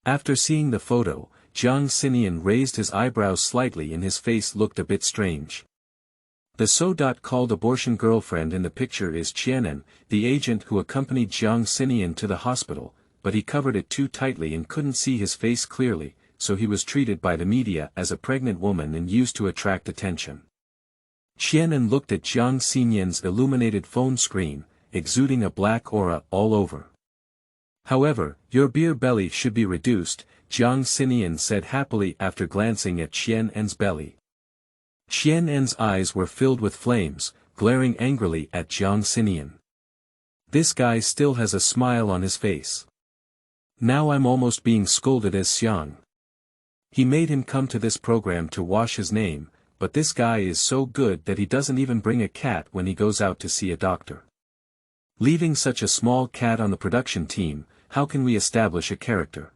S1: After seeing the photo, Jiang Xinian raised his eyebrows slightly and his face looked a bit strange. The so-called abortion girlfriend in the picture is Qianen, the agent who accompanied Jiang Xinian to the hospital, but he covered it too tightly and couldn't see his face clearly, so he was treated by the media as a pregnant woman and used to attract attention. Qianen looked at Jiang Xinian's illuminated phone screen, exuding a black aura all over. However, your beer belly should be reduced, Jiang Xinian said happily after glancing at Qianen's belly. Qianen's eyes were filled with flames, glaring angrily at Jiang Xinian. This guy still has a smile on his face. Now I'm almost being scolded as Xiang. He made him come to this program to wash his name, but this guy is so good that he doesn't even bring a cat when he goes out to see a doctor. Leaving such a small cat on the production team, how can we establish a character?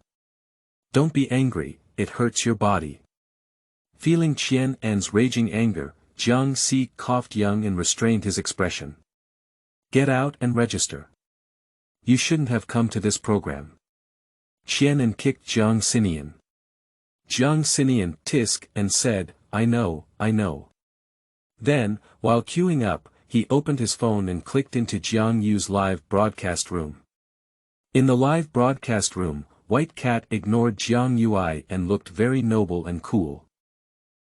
S1: Don't be angry, it hurts your body. Feeling Qianen's raging anger, Jiang Xi coughed young and restrained his expression. Get out and register. You shouldn't have come to this program. Qianen kicked Jiang Xinian. Jiang Xinian tisked and said, I know. Then, while queuing up, he opened his phone and clicked into Jiang live broadcast room. In the live broadcast room, White Cat ignored Jiang and looked very noble and cool.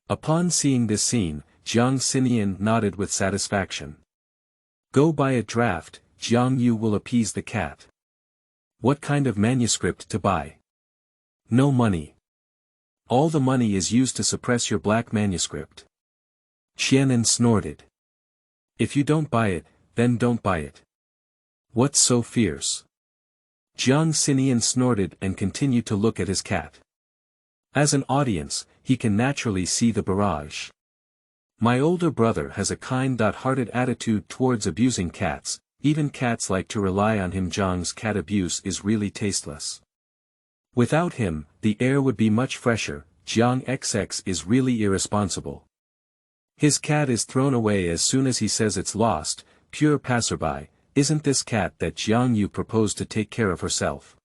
S1: Upon seeing this scene, Jiang nodded with satisfaction. Go buy a draft, Jiang will appease the cat. What kind of manuscript to buy? No money. All the money is used to suppress your black manuscript. Qianan snorted. If you don't buy it, then don't buy it. What's so fierce? Jiang snorted and continued to look at his cat. As an audience, he can naturally see the barrage. My older brother has a kind-hearted attitude towards abusing cats, even cats like to rely on him. Jiang's cat abuse is really tasteless. Without him, the air would be much fresher. Jiang XX is really irresponsible. His cat is thrown away as soon as he says it's lost. Pure passerby, isn't this cat that Jiang proposed to take care of herself?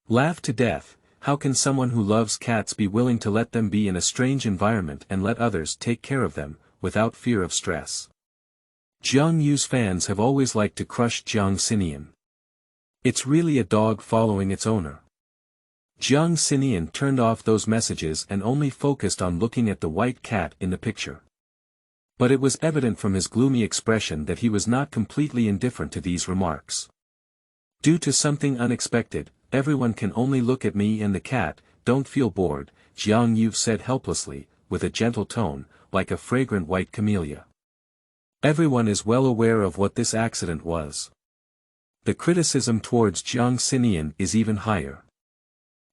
S1: Laugh to death. How can someone who loves cats be willing to let them be in a strange environment and let others take care of them, without fear of stress? Jiang fans have always liked to crush Jiang. It's really a dog following its owner. Jiang turned off those messages and only focused on looking at the white cat in the picture. But it was evident from his gloomy expression that he was not completely indifferent to these remarks. Due to something unexpected, everyone can only look at me and the cat. Don't feel bored, Jiang said helplessly, with a gentle tone, like a fragrant white camellia. Everyone is well aware of what this accident was. The criticism towards Jiang is even higher.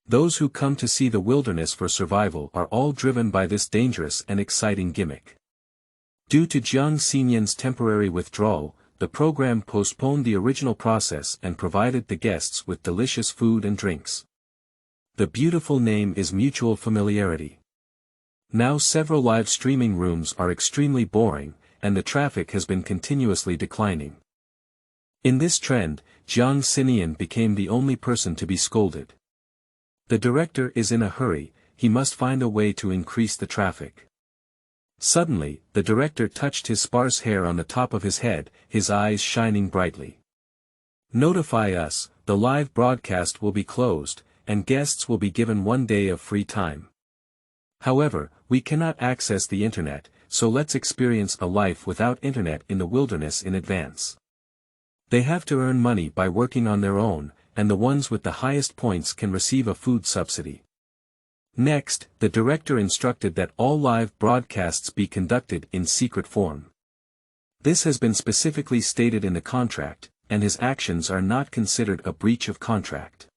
S1: Those who come to see the wilderness for survival are all driven by this dangerous and exciting gimmick. Due to Jiang temporary withdrawal, the program postponed the original process and provided the guests with delicious food and drinks. The beautiful name is mutual familiarity. Now several live streaming rooms are extremely boring, and the traffic has been continuously declining. In this trend, Jiang became the only person to be scolded. The director is in a hurry, he must find a way to increase the traffic. Suddenly, the director touched his sparse hair on the top of his head, his eyes shining brightly. Notify us, the live broadcast will be closed, and guests will be given 1 day of free time. However, we cannot access the internet, so let's experience a life without internet in the wilderness in advance. They have to earn money by working on their own, and the ones with the highest points can receive a food subsidy. Next, the director instructed that all live broadcasts be conducted in secret form. This has been specifically stated in the contract, and his actions are not considered a breach of contract.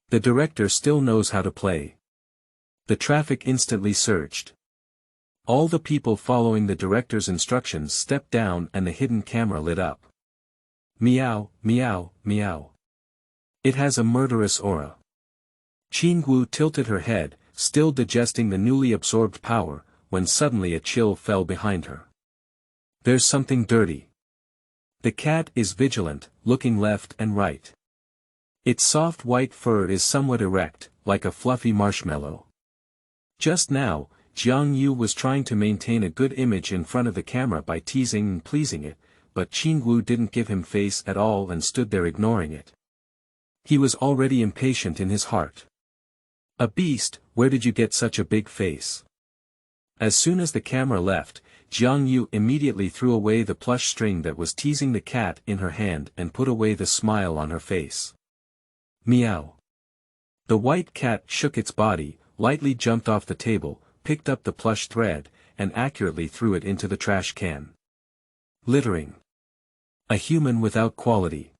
S1: The director still knows how to play. The traffic instantly surged. All the people following the director's instructions stepped down and the hidden camera lit up. Meow, meow, meow. It has a murderous aura. Qingwu tilted her head, still digesting the newly absorbed power, when suddenly a chill fell behind her. There's something dirty. The cat is vigilant, looking left and right. Its soft white fur is somewhat erect, like a fluffy marshmallow. Just now, Jiang was trying to maintain a good image in front of the camera by teasing and pleasing it, but Qingwu didn't give him face at all and stood there ignoring it. He was already impatient in his heart. A beast, where did you get such a big face? As soon as the camera left, Jiang immediately threw away the plush string that was teasing the cat in her hand and put away the smile on her face. Meow. The white cat shook its body, lightly jumped off the table, picked up the plush thread, and accurately threw it into the trash can. Littering. A human without quality.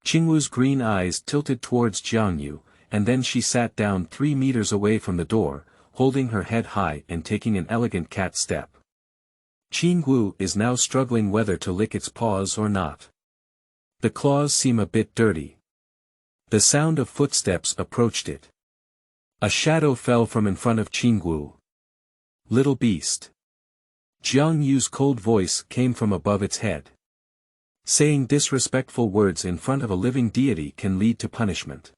S1: Qingwu's green eyes tilted towards Jiang, and then she sat down 3 meters away from the door, holding her head high and taking an elegant cat step. Qingwu is now struggling whether to lick its paws or not. The claws seem a bit dirty. The sound of footsteps approached it. A shadow fell from in front of Qingwu. Little beast. Jiang cold voice came from above its head. Saying disrespectful words in front of a living deity can lead to punishment.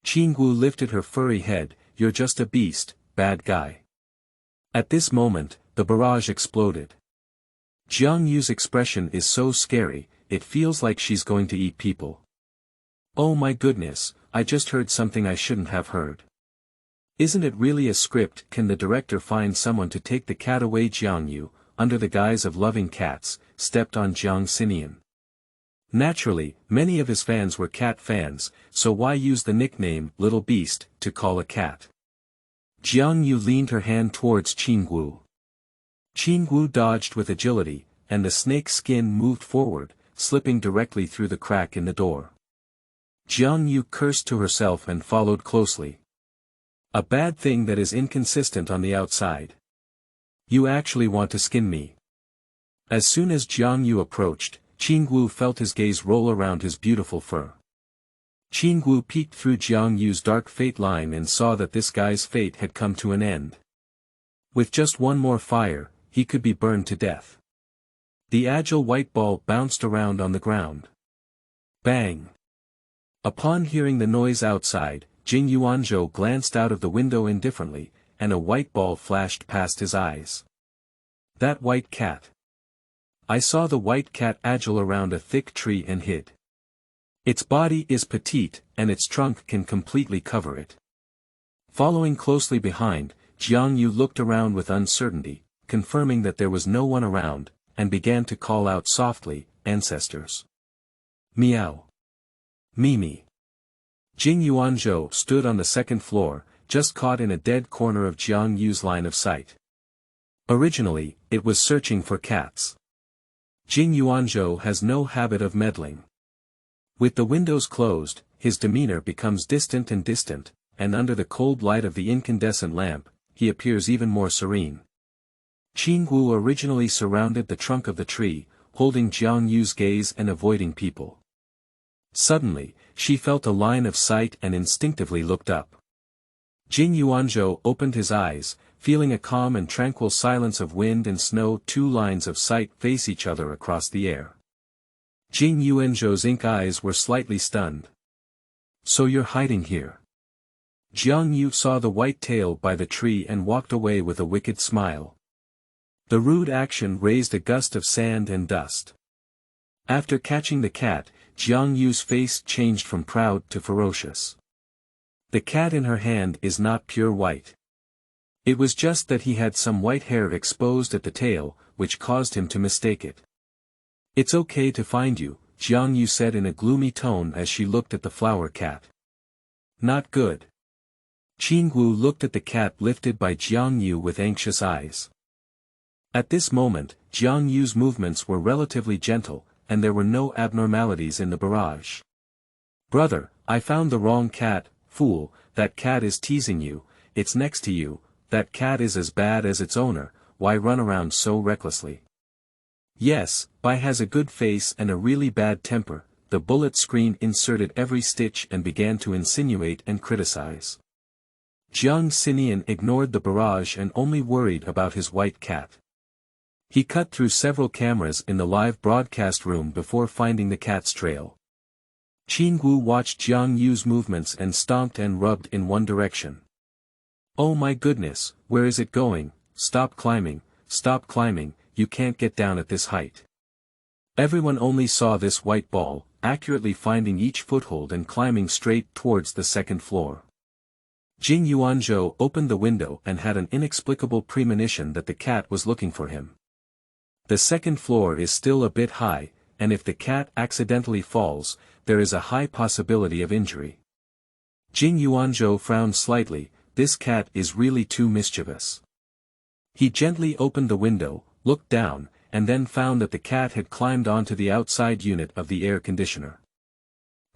S1: Qingwu lifted her furry head, you're just a beast, bad guy. At this moment, the barrage exploded. Jiang Yu's expression is so scary, it feels like she's going to eat people. Oh my goodness, I just heard something I shouldn't have heard. Isn't it really a script? Can the director find someone to take the cat away? Jiang Yu, under the guise of loving cats, stepped on Jiang Xinian. Naturally, many of his fans were cat fans, so why use the nickname Little Beast to call a cat? Jiang Yu leaned her hand towards Qingwu. Qingwu dodged with agility, and the snake's skin moved forward, slipping directly through the crack in the door. Jiang Yu cursed to herself and followed closely. A bad thing that is inconsistent on the outside. You actually want to skin me? As soon as Jiang Yu approached, Qingwu felt his gaze roll around his beautiful fur. Qingwu peeked through Jiang Yu's dark fate line and saw that this guy's fate had come to an end. With just one more fire, he could be burned to death. The agile white ball bounced around on the ground. Bang! Upon hearing the noise outside, Jing Yuanzhou glanced out of the window indifferently, and a white ball flashed past his eyes. That white cat. I saw the white cat agile around a thick tree and hid. Its body is petite, and its trunk can completely cover it. Following closely behind, Jiang Yu looked around with uncertainty, confirming that there was no one around, and began to call out softly, "Ancestors. Meow. Mimi." Jing Yuanzhou stood on the second floor, just caught in a dead corner of Jiang Yu's line of sight. Originally, it was searching for cats. Jing Yuanzhou has no habit of meddling. With the windows closed, his demeanor becomes distant, and under the cold light of the incandescent lamp, he appears even more serene. Qingwu originally surrounded the trunk of the tree, holding Jiang Yu's gaze and avoiding people. Suddenly, she felt a line of sight and instinctively looked up. Jing Yuanzhou opened his eyes, feeling a calm and tranquil silence of wind and snow. Two lines of sight face each other across the air. Jing Yuanzhou's ink eyes were slightly stunned. So you're hiding here? Jiang Yu saw the white tail by the tree and walked away with a wicked smile. The rude action raised a gust of sand and dust. After catching the cat, Jiang Yu's face changed from proud to ferocious. The cat in her hand is not pure white. It was just that he had some white hair exposed at the tail, which caused him to mistake it. It's okay to find you, Jiang Yu said in a gloomy tone as she looked at the flower cat. Not good. Qingwu looked at the cat lifted by Jiang Yu with anxious eyes. At this moment, Jiang Yu's movements were relatively gentle, and there were no abnormalities in the barrage. Brother, I found the wrong cat, fool, that cat is teasing you, it's next to you, that cat is as bad as its owner, why run around so recklessly? Yes, Bai has a good face and a really bad temper. The bullet screen inserted every stitch and began to insinuate and criticize. Jiang Xinian ignored the barrage and only worried about his white cat. He cut through several cameras in the live broadcast room before finding the cat's trail. Qingwu watched Jiang Yu's movements and stomped and rubbed in one direction. Oh my goodness, where is it going? Stop climbing, you can't get down at this height. Everyone only saw this white ball, accurately finding each foothold and climbing straight towards the second floor. Jing Yuanzhou opened the window and had an inexplicable premonition that the cat was looking for him. The second floor is still a bit high, and if the cat accidentally falls, there is a high possibility of injury. Jing Yuanzhou frowned slightly. This cat is really too mischievous. He gently opened the window, looked down, and then found that the cat had climbed onto the outside unit of the air conditioner.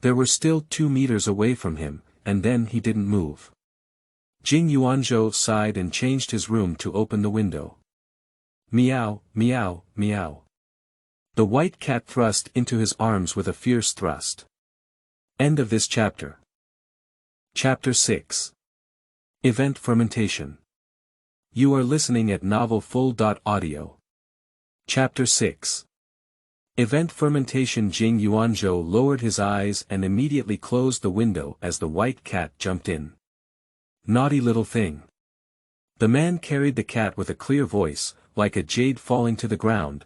S1: They were still 2 meters away from him, and then he didn't move. Jing Yuanzhou sighed and changed his room to open the window. Meow, meow, meow. The white cat thrust into his arms with a fierce thrust. End of this chapter. Chapter 6. Event Fermentation. You are listening at novelfull.audio. Chapter 6. Event Fermentation. Jing Yuanzhou lowered his eyes and immediately closed the window as the white cat jumped in. Naughty little thing. The man carried the cat with a clear voice, like a jade falling to the ground,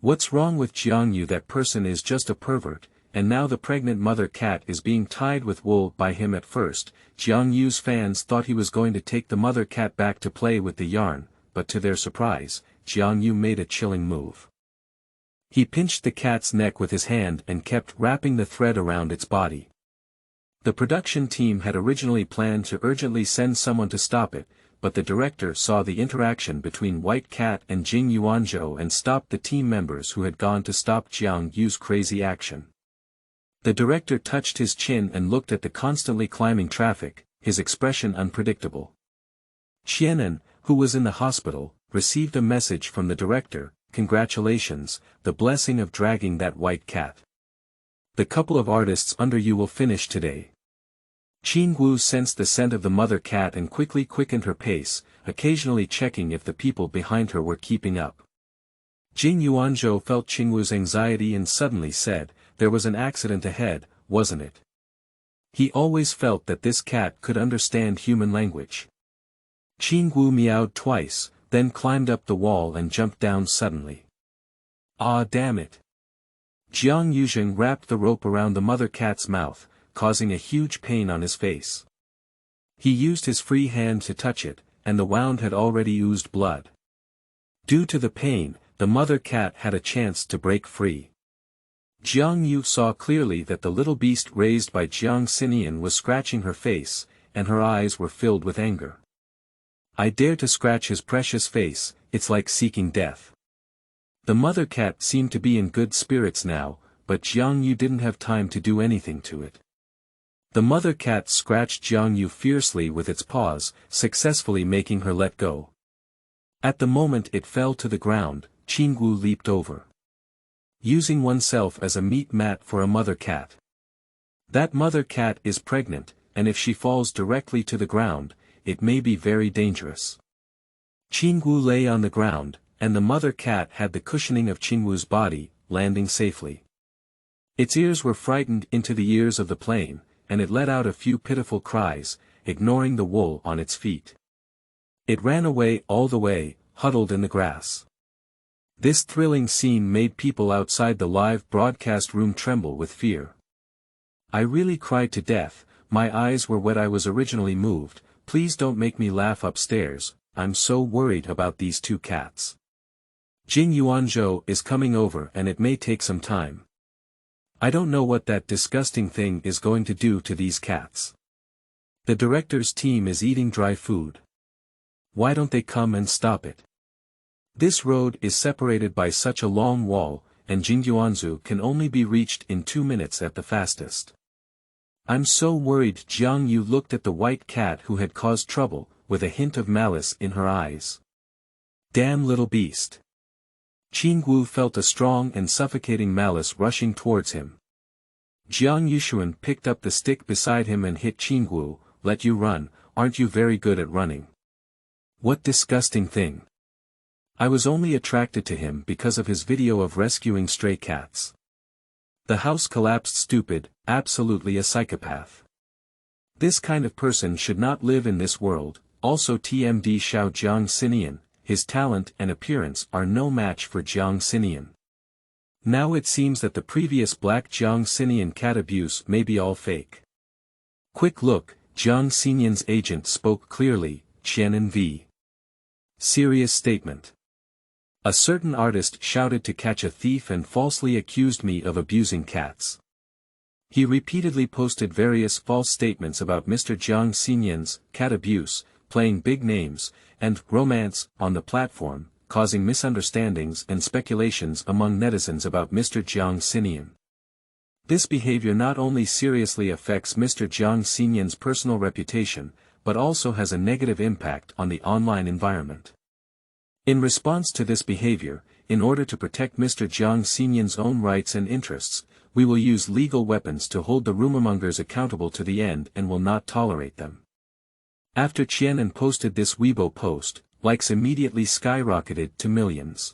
S1: What's wrong with Jiang? That person is just a pervert, and now the pregnant mother cat is being tied with wool by him. At first, Jiang's fans thought he was going to take the mother cat back to play with the yarn, but to their surprise, Jiang made a chilling move. He pinched the cat's neck with his hand and kept wrapping the thread around its body. The production team had originally planned to urgently send someone to stop it, but the director saw the interaction between White Cat and Qingwu and stopped the team members who had gone to stop Jiang's crazy action. The director touched his chin and looked at the constantly climbing traffic, his expression unpredictable. Qianan, who was in the hospital, received a message from the director: "Congratulations, the blessing of dragging that white cat. The couple of artists under you will finish today." Qingwu sensed the scent of the mother cat and quickly quickened her pace, occasionally checking if the people behind her were keeping up. Qingwu felt Qingwu's anxiety and suddenly said, "There was an accident ahead, wasn't it?" He always felt that this cat could understand human language. Qingwu meowed twice, then climbed up the wall and jumped down suddenly. "Ah, damn it!" Jiang Yuzheng wrapped the rope around the mother cat's mouth, causing a huge pain on his face. He used his free hand to touch it, and the wound had already oozed blood. Due to the pain, the mother cat had a chance to break free. Jiang Yu saw clearly that the little beast raised by Jiang Xinian was scratching her face, and her eyes were filled with anger. "I dare to scratch his precious face, it's like seeking death." The mother cat seemed to be in good spirits now, but Jiang Yu didn't have time to do anything to it. The mother cat scratched Jiang Yu fiercely with its paws, successfully making her let go. At the moment it fell to the ground, Qingwu leaped over. Using oneself as a meat mat for a mother cat. That mother cat is pregnant, and if she falls directly to the ground, it may be very dangerous. Qingwu lay on the ground, and the mother cat had the cushioning of Qingwu's body, landing safely. Its ears were frightened into the ears of the plane, and it let out a few pitiful cries, ignoring the wool on its feet. It ran away all the way, huddled in the grass. This thrilling scene made people outside the live broadcast room tremble with fear. "I really cried to death, my eyes were wet. I was originally moved. Please don't make me laugh upstairs, I'm so worried about these two cats. Jing Yuanzhou is coming over and it may take some time. I don't know what that disgusting thing is going to do to these cats. The director's team is eating dry food. Why don't they come and stop it? This road is separated by such a long wall, and Jingyuanzu can only be reached in 2 minutes at the fastest. I'm so worried." Jiang Yu looked at the white cat who had caused trouble, with a hint of malice in her eyes. "Damn little beast." Qingwu felt a strong and suffocating malice rushing towards him. Jiang Yushuan picked up the stick beside him and hit Qingwu. "Let you run, aren't you very good at running? What disgusting thing. I was only attracted to him because of his video of rescuing stray cats. The house collapsed. Stupid, absolutely a psychopath. This kind of person should not live in this world." Also TMD Xiao Jiang Xinian, his talent and appearance are no match for Jiang Xinian. Now it seems that the previous black Jiang Xinian cat abuse may be all fake. Quick look, Jiang Xinian's agent spoke clearly, Qianan v. Serious statement. A certain artist shouted to catch a thief and falsely accused me of abusing cats. He repeatedly posted various false statements about Mr. Jiang Xinian's cat abuse, playing big names, and romance on the platform, causing misunderstandings and speculations among netizens about Mr. Jiang Xinian. This behavior not only seriously affects Mr. Jiang Xinian's personal reputation, but also has a negative impact on the online environment. In response to this behavior, in order to protect Mr. Jiang Xinian's own rights and interests, we will use legal weapons to hold the rumormongers accountable to the end and will not tolerate them. After Qianan posted this Weibo post, likes immediately skyrocketed to millions.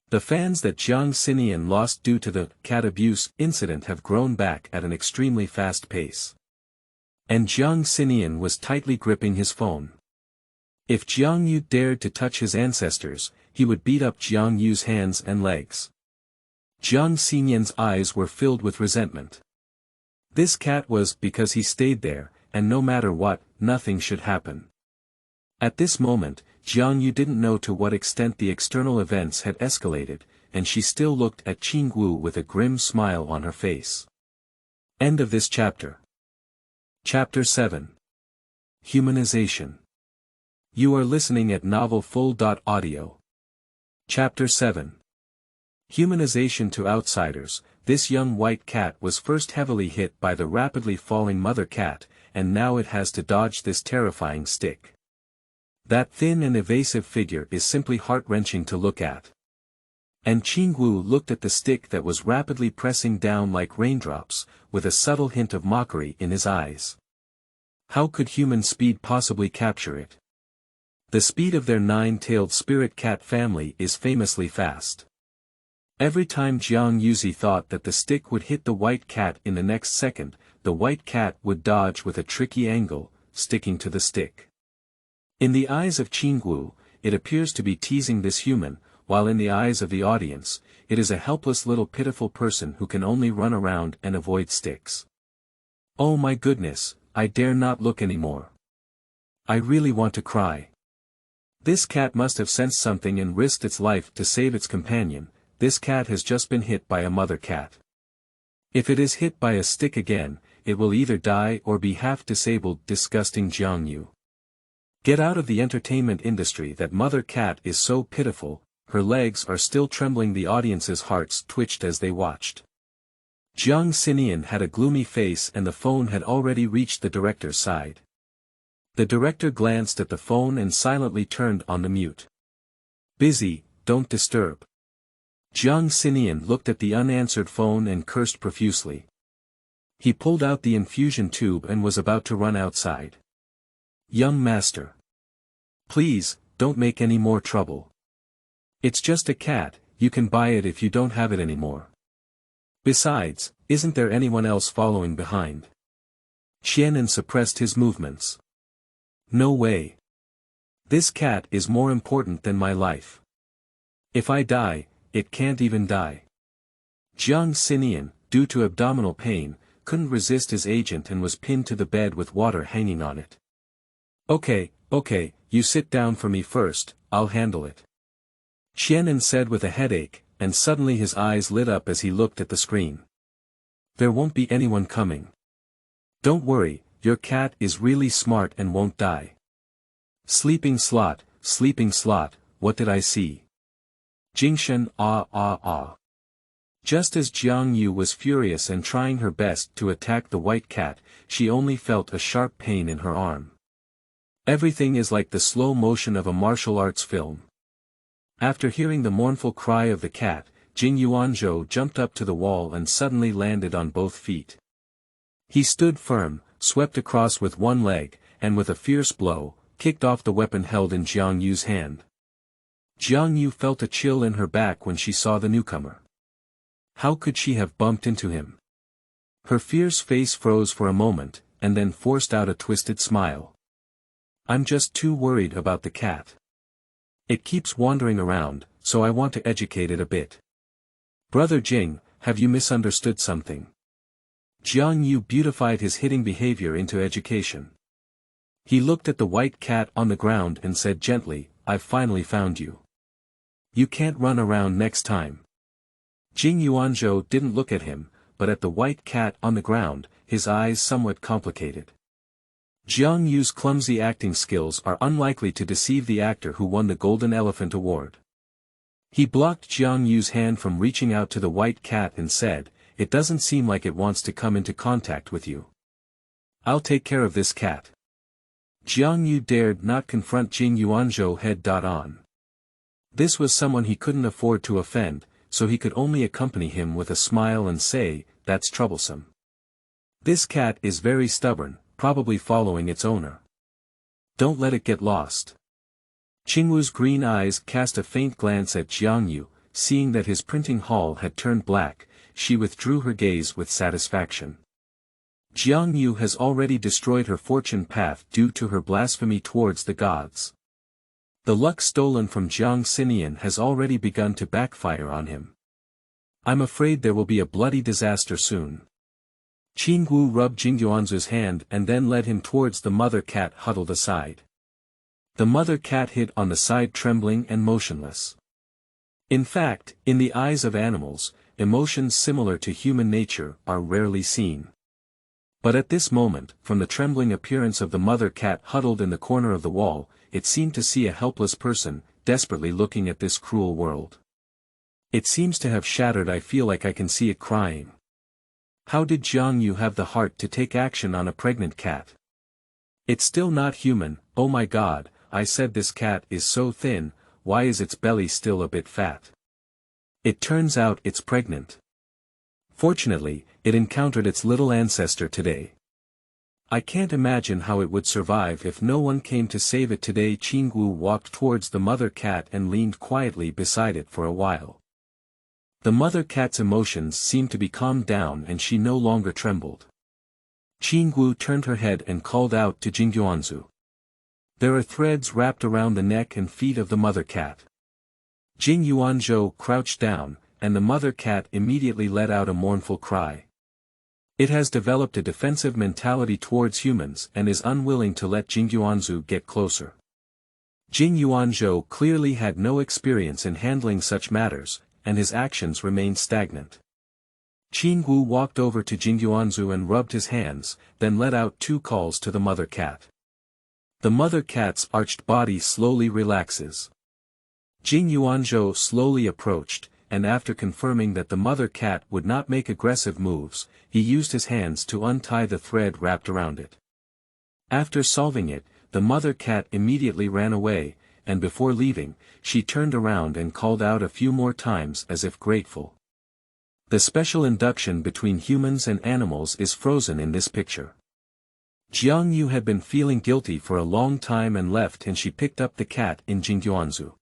S1: The fans that Jiang Xinian lost due to the cat abuse incident have grown back at an extremely fast pace. And Jiang Xinian was tightly gripping his phone. If Jiang Yu dared to touch his ancestors, he would beat up Jiang Yu's hands and legs. Jiang Xinyan's eyes were filled with resentment. This cat was because he stayed there, and no matter what, nothing should happen. At this moment, Jiang Yu didn't know to what extent the external events had escalated, and she still looked at Qingwu with a grim smile on her face. End of this chapter. Chapter 7. Humanization. You are listening at novelfull.audio. Chapter 7. Humanization to outsiders. This young white cat was first heavily hit by the rapidly falling mother cat, and now it has to dodge this terrifying stick. That thin and evasive figure is simply heart-wrenching to look at. And Qingwu looked at the stick that was rapidly pressing down like raindrops, with a subtle hint of mockery in his eyes. How could human speed possibly capture it? The speed of their nine-tailed spirit cat family is famously fast. Every time Jiang Yuzi thought that the stick would hit the white cat in the next second, the white cat would dodge with a tricky angle, sticking to the stick. In the eyes of Qingwu, it appears to be teasing this human, while in the eyes of the audience, it is a helpless little pitiful person who can only run around and avoid sticks. Oh my goodness, I dare not look anymore. I really want to cry. This cat must have sensed something and risked its life to save its companion. This cat has just been hit by a mother cat. If it is hit by a stick again, it will either die or be half disabled. Disgusting Jiang Yu. Get out of the entertainment industry. That mother cat is so pitiful, her legs are still trembling. The audience's hearts twitched as they watched. Jiang Xinyan had a gloomy face and the phone had already reached the director's side. The director glanced at the phone and silently turned on the mute. Busy, don't disturb. Jiang Xinyan looked at the unanswered phone and cursed profusely. He pulled out the infusion tube and was about to run outside. Young master. Please, don't make any more trouble. It's just a cat, you can buy it if you don't have it anymore. Besides, isn't there anyone else following behind? Xianan suppressed his movements. No way. This cat is more important than my life. If I die, it can't even die. Jiang Xinyan, due to abdominal pain, couldn't resist his agent and was pinned to the bed with water hanging on it. Okay, you sit down for me first, I'll handle it. Xianan said with a headache, and suddenly his eyes lit up as he looked at the screen. There won't be anyone coming. Don't worry, your cat is really smart and won't die. Sleeping slot, what did I see? Jingshan, ah. Just as Jiang Yu was furious and trying her best to attack the white cat, she only felt a sharp pain in her arm. Everything is like the slow motion of a martial arts film. After hearing the mournful cry of the cat, Jing Yuanzhou jumped up to the wall and suddenly landed on both feet. He stood firm, swept across with one leg, and with a fierce blow, kicked off the weapon held in Jiang Yu's hand. Jiang Yu felt a chill in her back when she saw the newcomer. How could she have bumped into him? Her fierce face froze for a moment, and then forced out a twisted smile. I'm just too worried about the cat. It keeps wandering around, so I want to educate it a bit. Brother Jing, have you misunderstood something? Jiang Yu beautified his hitting behavior into education. He looked at the white cat on the ground and said gently, I've finally found you. You can't run around next time. Jing Yuanzhou didn't look at him, but at the white cat on the ground, his eyes somewhat complicated. Jiang Yu's clumsy acting skills are unlikely to deceive the actor who won the Golden Elephant Award. He blocked Jiang Yu's hand from reaching out to the white cat and said, It doesn't seem like it wants to come into contact with you. I'll take care of this cat. Jiang Yu dared not confront Jing Yuanzhou head-on. This was someone he couldn't afford to offend, so he could only accompany him with a smile and say, That's troublesome. This cat is very stubborn, probably following its owner. Don't let it get lost. Qingwu's green eyes cast a faint glance at Jiang Yu, seeing that his printing hall had turned black, she withdrew her gaze with satisfaction. Jiang Yu has already destroyed her fortune path due to her blasphemy towards the gods. The luck stolen from Jiang Xinian has already begun to backfire on him. I'm afraid there will be a bloody disaster soon. Qingwu rubbed Jingyuanzu's hand and then led him towards the mother cat huddled aside. The mother cat hid on the side trembling and motionless. In fact, in the eyes of animals, emotions similar to human nature are rarely seen. But at this moment, from the trembling appearance of the mother cat huddled in the corner of the wall, it seemed to see a helpless person, desperately looking at this cruel world. It seems to have shattered. I feel like I can see it crying. How did Jiang Yu have the heart to take action on a pregnant cat? It's still not human. Oh my god, I said this cat is so thin, why is its belly still a bit fat? It turns out it's pregnant. Fortunately, it encountered its little ancestor today. I can't imagine how it would survive if no one came to save it today. Qingwu walked towards the mother cat and leaned quietly beside it for a while. The mother cat's emotions seemed to be calmed down and she no longer trembled. Qingwu turned her head and called out to Jingyuanzu. There are threads wrapped around the neck and feet of the mother cat. Jingyuanzhou crouched down, and the mother cat immediately let out a mournful cry. It has developed a defensive mentality towards humans and is unwilling to let Jingyuanzu get closer. Jingyuanzhou clearly had no experience in handling such matters, and his actions remained stagnant. Qingwu walked over to Jingyuanzu and rubbed his hands, then let out two calls to the mother cat. The mother cat's arched body slowly relaxes. Jingyuanzhou slowly approached, and after confirming that the mother cat would not make aggressive moves, he used his hands to untie the thread wrapped around it. After solving it, the mother cat immediately ran away, and before leaving, she turned around and called out a few more times as if grateful. The special induction between humans and animals is frozen in this picture. Jiang Yu had been feeling guilty for a long time and left, and she picked up the cat in Jingyuanzu.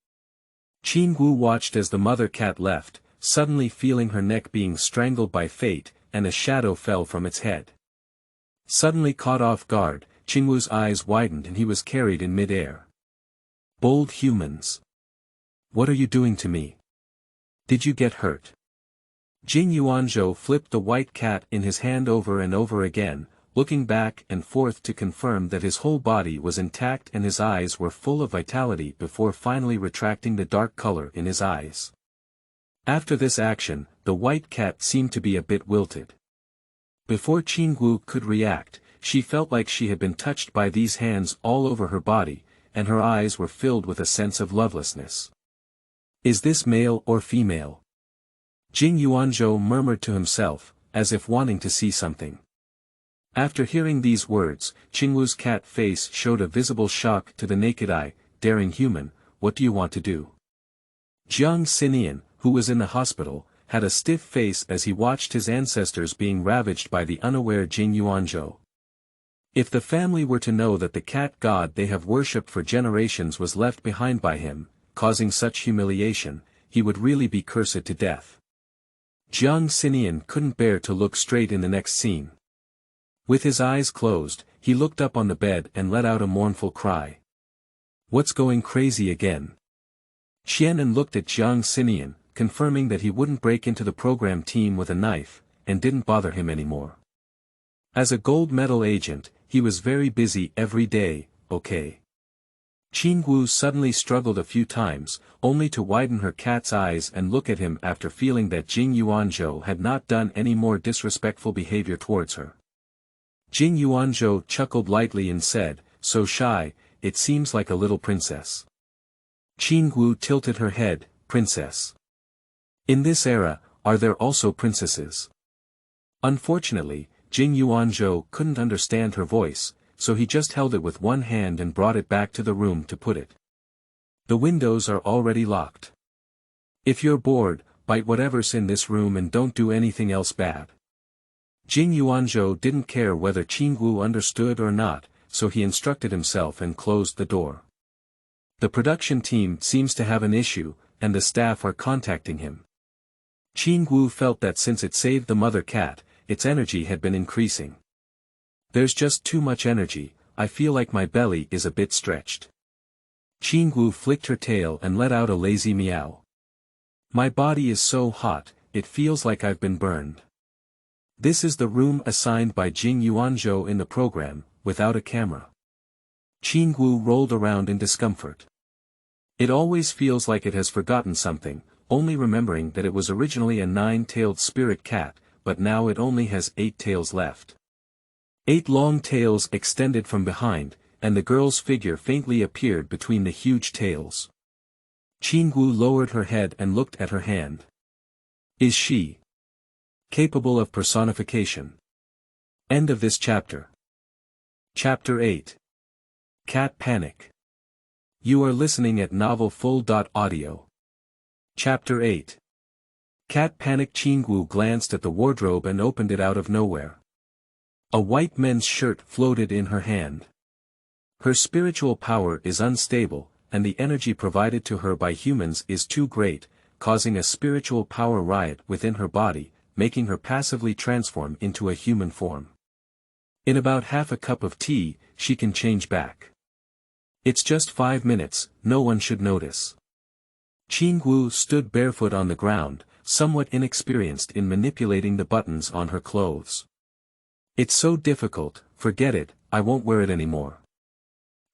S1: Qingwu watched as the mother cat left, suddenly feeling her neck being strangled by fate, and a shadow fell from its head. Suddenly caught off guard, Qingwu's eyes widened and he was carried in mid-air. Bold humans! What are you doing to me? Did you get hurt? Jingyuanzhou flipped the white cat in his hand over and over again, looking back and forth to confirm that his whole body was intact and his eyes were full of vitality before finally retracting the dark color in his eyes. After this action, the white cat seemed to be a bit wilted. Before Qingwu could react, she felt like she had been touched by these hands all over her body, and her eyes were filled with a sense of lovelessness. Is this male or female? Jingyuanzhou murmured to himself, as if wanting to see something. After hearing these words, Qingwu's cat face showed a visible shock to the naked eye. Daring human, what do you want to do? Jiang Xinian, who was in the hospital, had a stiff face as he watched his ancestors being ravaged by the unaware Jingyuanzhou. If the family were to know that the cat god they have worshipped for generations was left behind by him, causing such humiliation, he would really be cursed to death. Jiang Xinian couldn't bear to look straight in the next scene. With his eyes closed, he looked up on the bed and let out a mournful cry. What's going crazy again? Xianan looked at Jiang Xinian, confirming that he wouldn't break into the program team with a knife, and didn't bother him anymore. As a gold medal agent, he was very busy every day. Okay. Qingwu suddenly struggled a few times, only to widen her cat's eyes and look at him after feeling that Jingyuanzhou had not done any more disrespectful behavior towards her. Jingyuanzhou chuckled lightly and said, so shy, it seems like a little princess. Qingwu tilted her head, princess. In this era, are there also princesses? Unfortunately, Jingyuanzhou couldn't understand her voice, so he just held it with one hand and brought it back to the room to put it. The windows are already locked. If you're bored, bite whatever's in this room and don't do anything else bad. Jingyuanzhou didn't care whether Qingwu understood or not, so he instructed himself and closed the door. The production team seems to have an issue, and the staff are contacting him. Qingwu felt that since it saved the mother cat, its energy had been increasing. There's just too much energy, I feel like my belly is a bit stretched. Qingwu flicked her tail and let out a lazy meow. My body is so hot, it feels like I've been burned. This is the room assigned by Jing Yuanzhou in the program, without a camera. Qingwu rolled around in discomfort. It always feels like it has forgotten something, only remembering that it was originally a 9-tailed spirit cat, but now it only has 8 tails left. 8 long tails extended from behind, and the girl's figure faintly appeared between the huge tails. Qingwu lowered her head and looked at her hand. Is she capable of personification? End of this chapter. Chapter 8. Cat Panic. You are listening at novelfull.audio. Chapter 8. Cat Panic. Qingwu glanced at the wardrobe and opened it out of nowhere. A white men's shirt floated in her hand. Her spiritual power is unstable, and the energy provided to her by humans is too great, causing a spiritual power riot within her body, making her passively transform into a human form. In about half a cup of tea, she can change back. It's just 5 minutes, no one should notice. Qingwu stood barefoot on the ground, somewhat inexperienced in manipulating the buttons on her clothes. It's so difficult, forget it, I won't wear it anymore.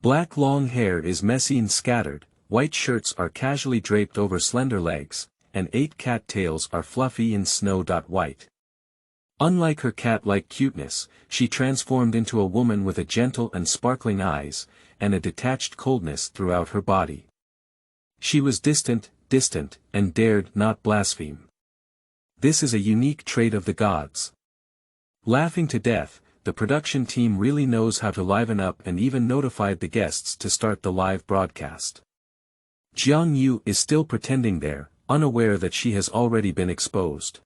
S1: Black long hair is messy and scattered, white shirts are casually draped over slender legs, and 8 cat tails are fluffy and snow-white. Unlike her cat-like cuteness, she transformed into a woman with a gentle and sparkling eyes, and a detached coldness throughout her body. She was distant, and dared not blaspheme. This is a unique trait of the gods. Laughing to death, the production team really knows how to liven up and even notified the guests to start the live broadcast. Jiang Yu is still pretending there, unaware that she has already been exposed.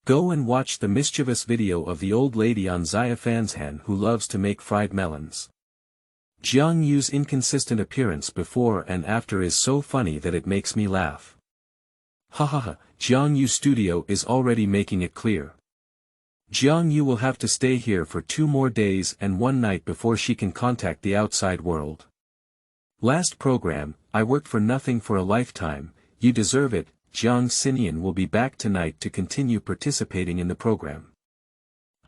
S1: Go and watch the mischievous video of the old lady on Zaya Fanshan who loves to make fried melons. Jiang Yu's inconsistent appearance before and after is so funny that it makes me laugh. Hahaha, Jiang Yu Studio is already making it clear. Jiang Yu will have to stay here for 2 more days and 1 night before she can contact the outside world. Last program, I worked for nothing for a lifetime, you deserve it. Jiang Xinyan will be back tonight to continue participating in the program.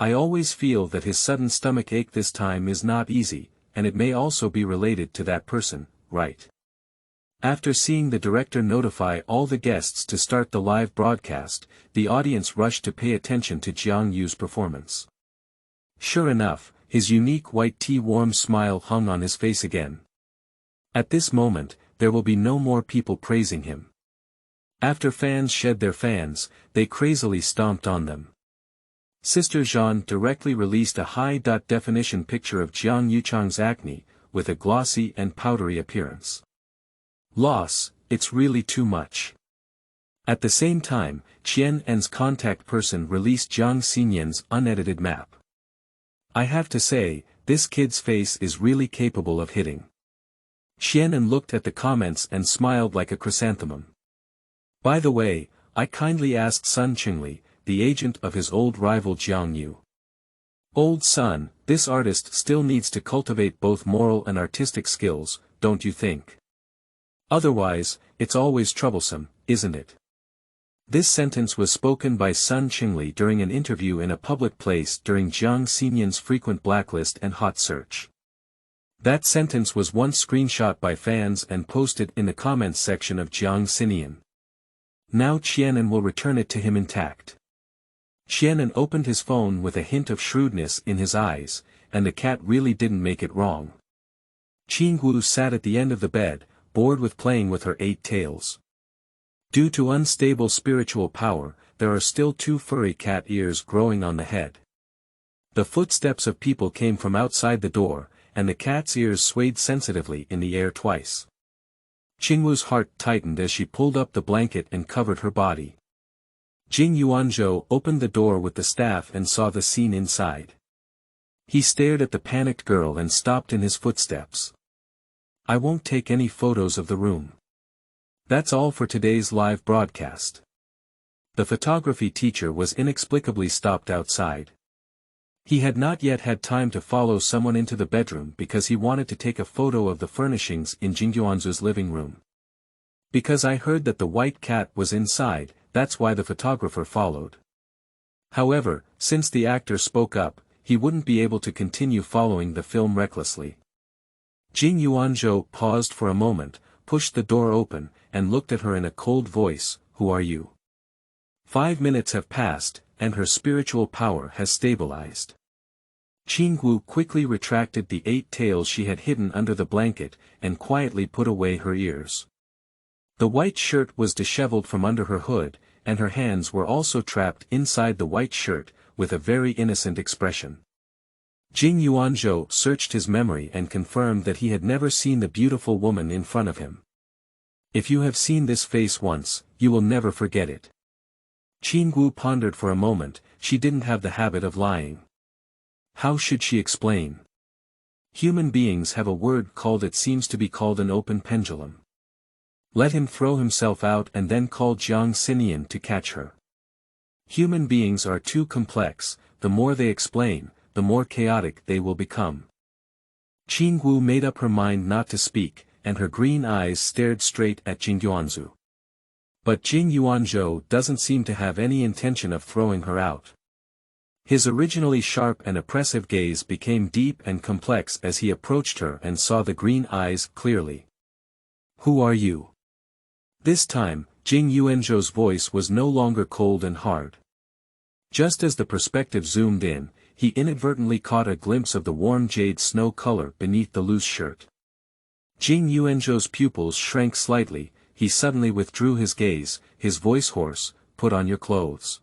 S1: I always feel that his sudden stomach ache this time is not easy, and it may also be related to that person, right? After seeing the director notify all the guests to start the live broadcast, the audience rushed to pay attention to Jiang Yu's performance. Sure enough, his unique white tea-warm smile hung on his face again. At this moment, there will be no more people praising him. After fans shed their fans, they crazily stomped on them. Sister Jean directly released a high-definition picture of Jiang Yuchang's acne, with a glossy and powdery appearance. Loss, it's really too much. At the same time, Qian's contact person released Jiang Xinyan's unedited map. I have to say, this kid's face is really capable of hitting. Qian looked at the comments and smiled like a chrysanthemum. By the way, I kindly asked Sun Qingli, the agent of his old rival Jiang Yu. Old Sun, this artist still needs to cultivate both moral and artistic skills, don't you think? Otherwise, it's always troublesome, isn't it? This sentence was spoken by Sun Qingli during an interview in a public place during Jiang Xinyan's frequent blacklist and hot search. That sentence was once screenshot by fans and posted in the comments section of Jiang Xinyan. Now Qian will return it to him intact. Qian opened his phone with a hint of shrewdness in his eyes, and the cat really didn't make it wrong. Qingwu sat at the end of the bed, bored with playing with her 8 tails. Due to unstable spiritual power, there are still 2 furry cat ears growing on the head. The footsteps of people came from outside the door, and the cat's ears swayed sensitively in the air twice. Qingwu's heart tightened as she pulled up the blanket and covered her body. Jing Yuanzhou opened the door with the staff and saw the scene inside. He stared at the panicked girl and stopped in his footsteps. I won't take any photos of the room. That's all for today's live broadcast. The photography teacher was inexplicably stopped outside. He had not yet had time to follow someone into the bedroom because he wanted to take a photo of the furnishings in Jingyuanzu's living room. Because I heard that the white cat was inside, that's why the photographer followed. However, since the actor spoke up, he wouldn't be able to continue following the film recklessly. Jing Yuanzhou paused for a moment, pushed the door open, and looked at her in a cold voice, "Who are you?" 5 minutes have passed, and her spiritual power has stabilized. Qingwu quickly retracted the 8 tails she had hidden under the blanket, and quietly put away her ears. The white shirt was disheveled from under her hood, and her hands were also trapped inside the white shirt, with a very innocent expression. Jing Yuanzhou searched his memory and confirmed that he had never seen the beautiful woman in front of him. If you have seen this face once, you will never forget it. Qingwu pondered for a moment. She didn't have the habit of lying. How should she explain? Human beings have a word called, it seems to be called, an open pendulum. Let him throw himself out and then call Jiang Xinian to catch her. Human beings are too complex. The more they explain, the more chaotic they will become. Qingwu made up her mind not to speak, and her green eyes stared straight at Jing Yuanzhou. But Jing Yuanzhou doesn't seem to have any intention of throwing her out. His originally sharp and oppressive gaze became deep and complex as he approached her and saw the green eyes clearly. "Who are you?" This time, Jing Yuanzhou's voice was no longer cold and hard. Just as the perspective zoomed in, he inadvertently caught a glimpse of the warm jade snow color beneath the loose shirt. Jing Yuanzhou's pupils shrank slightly. He suddenly withdrew his gaze, his voice hoarse, "Put on your clothes."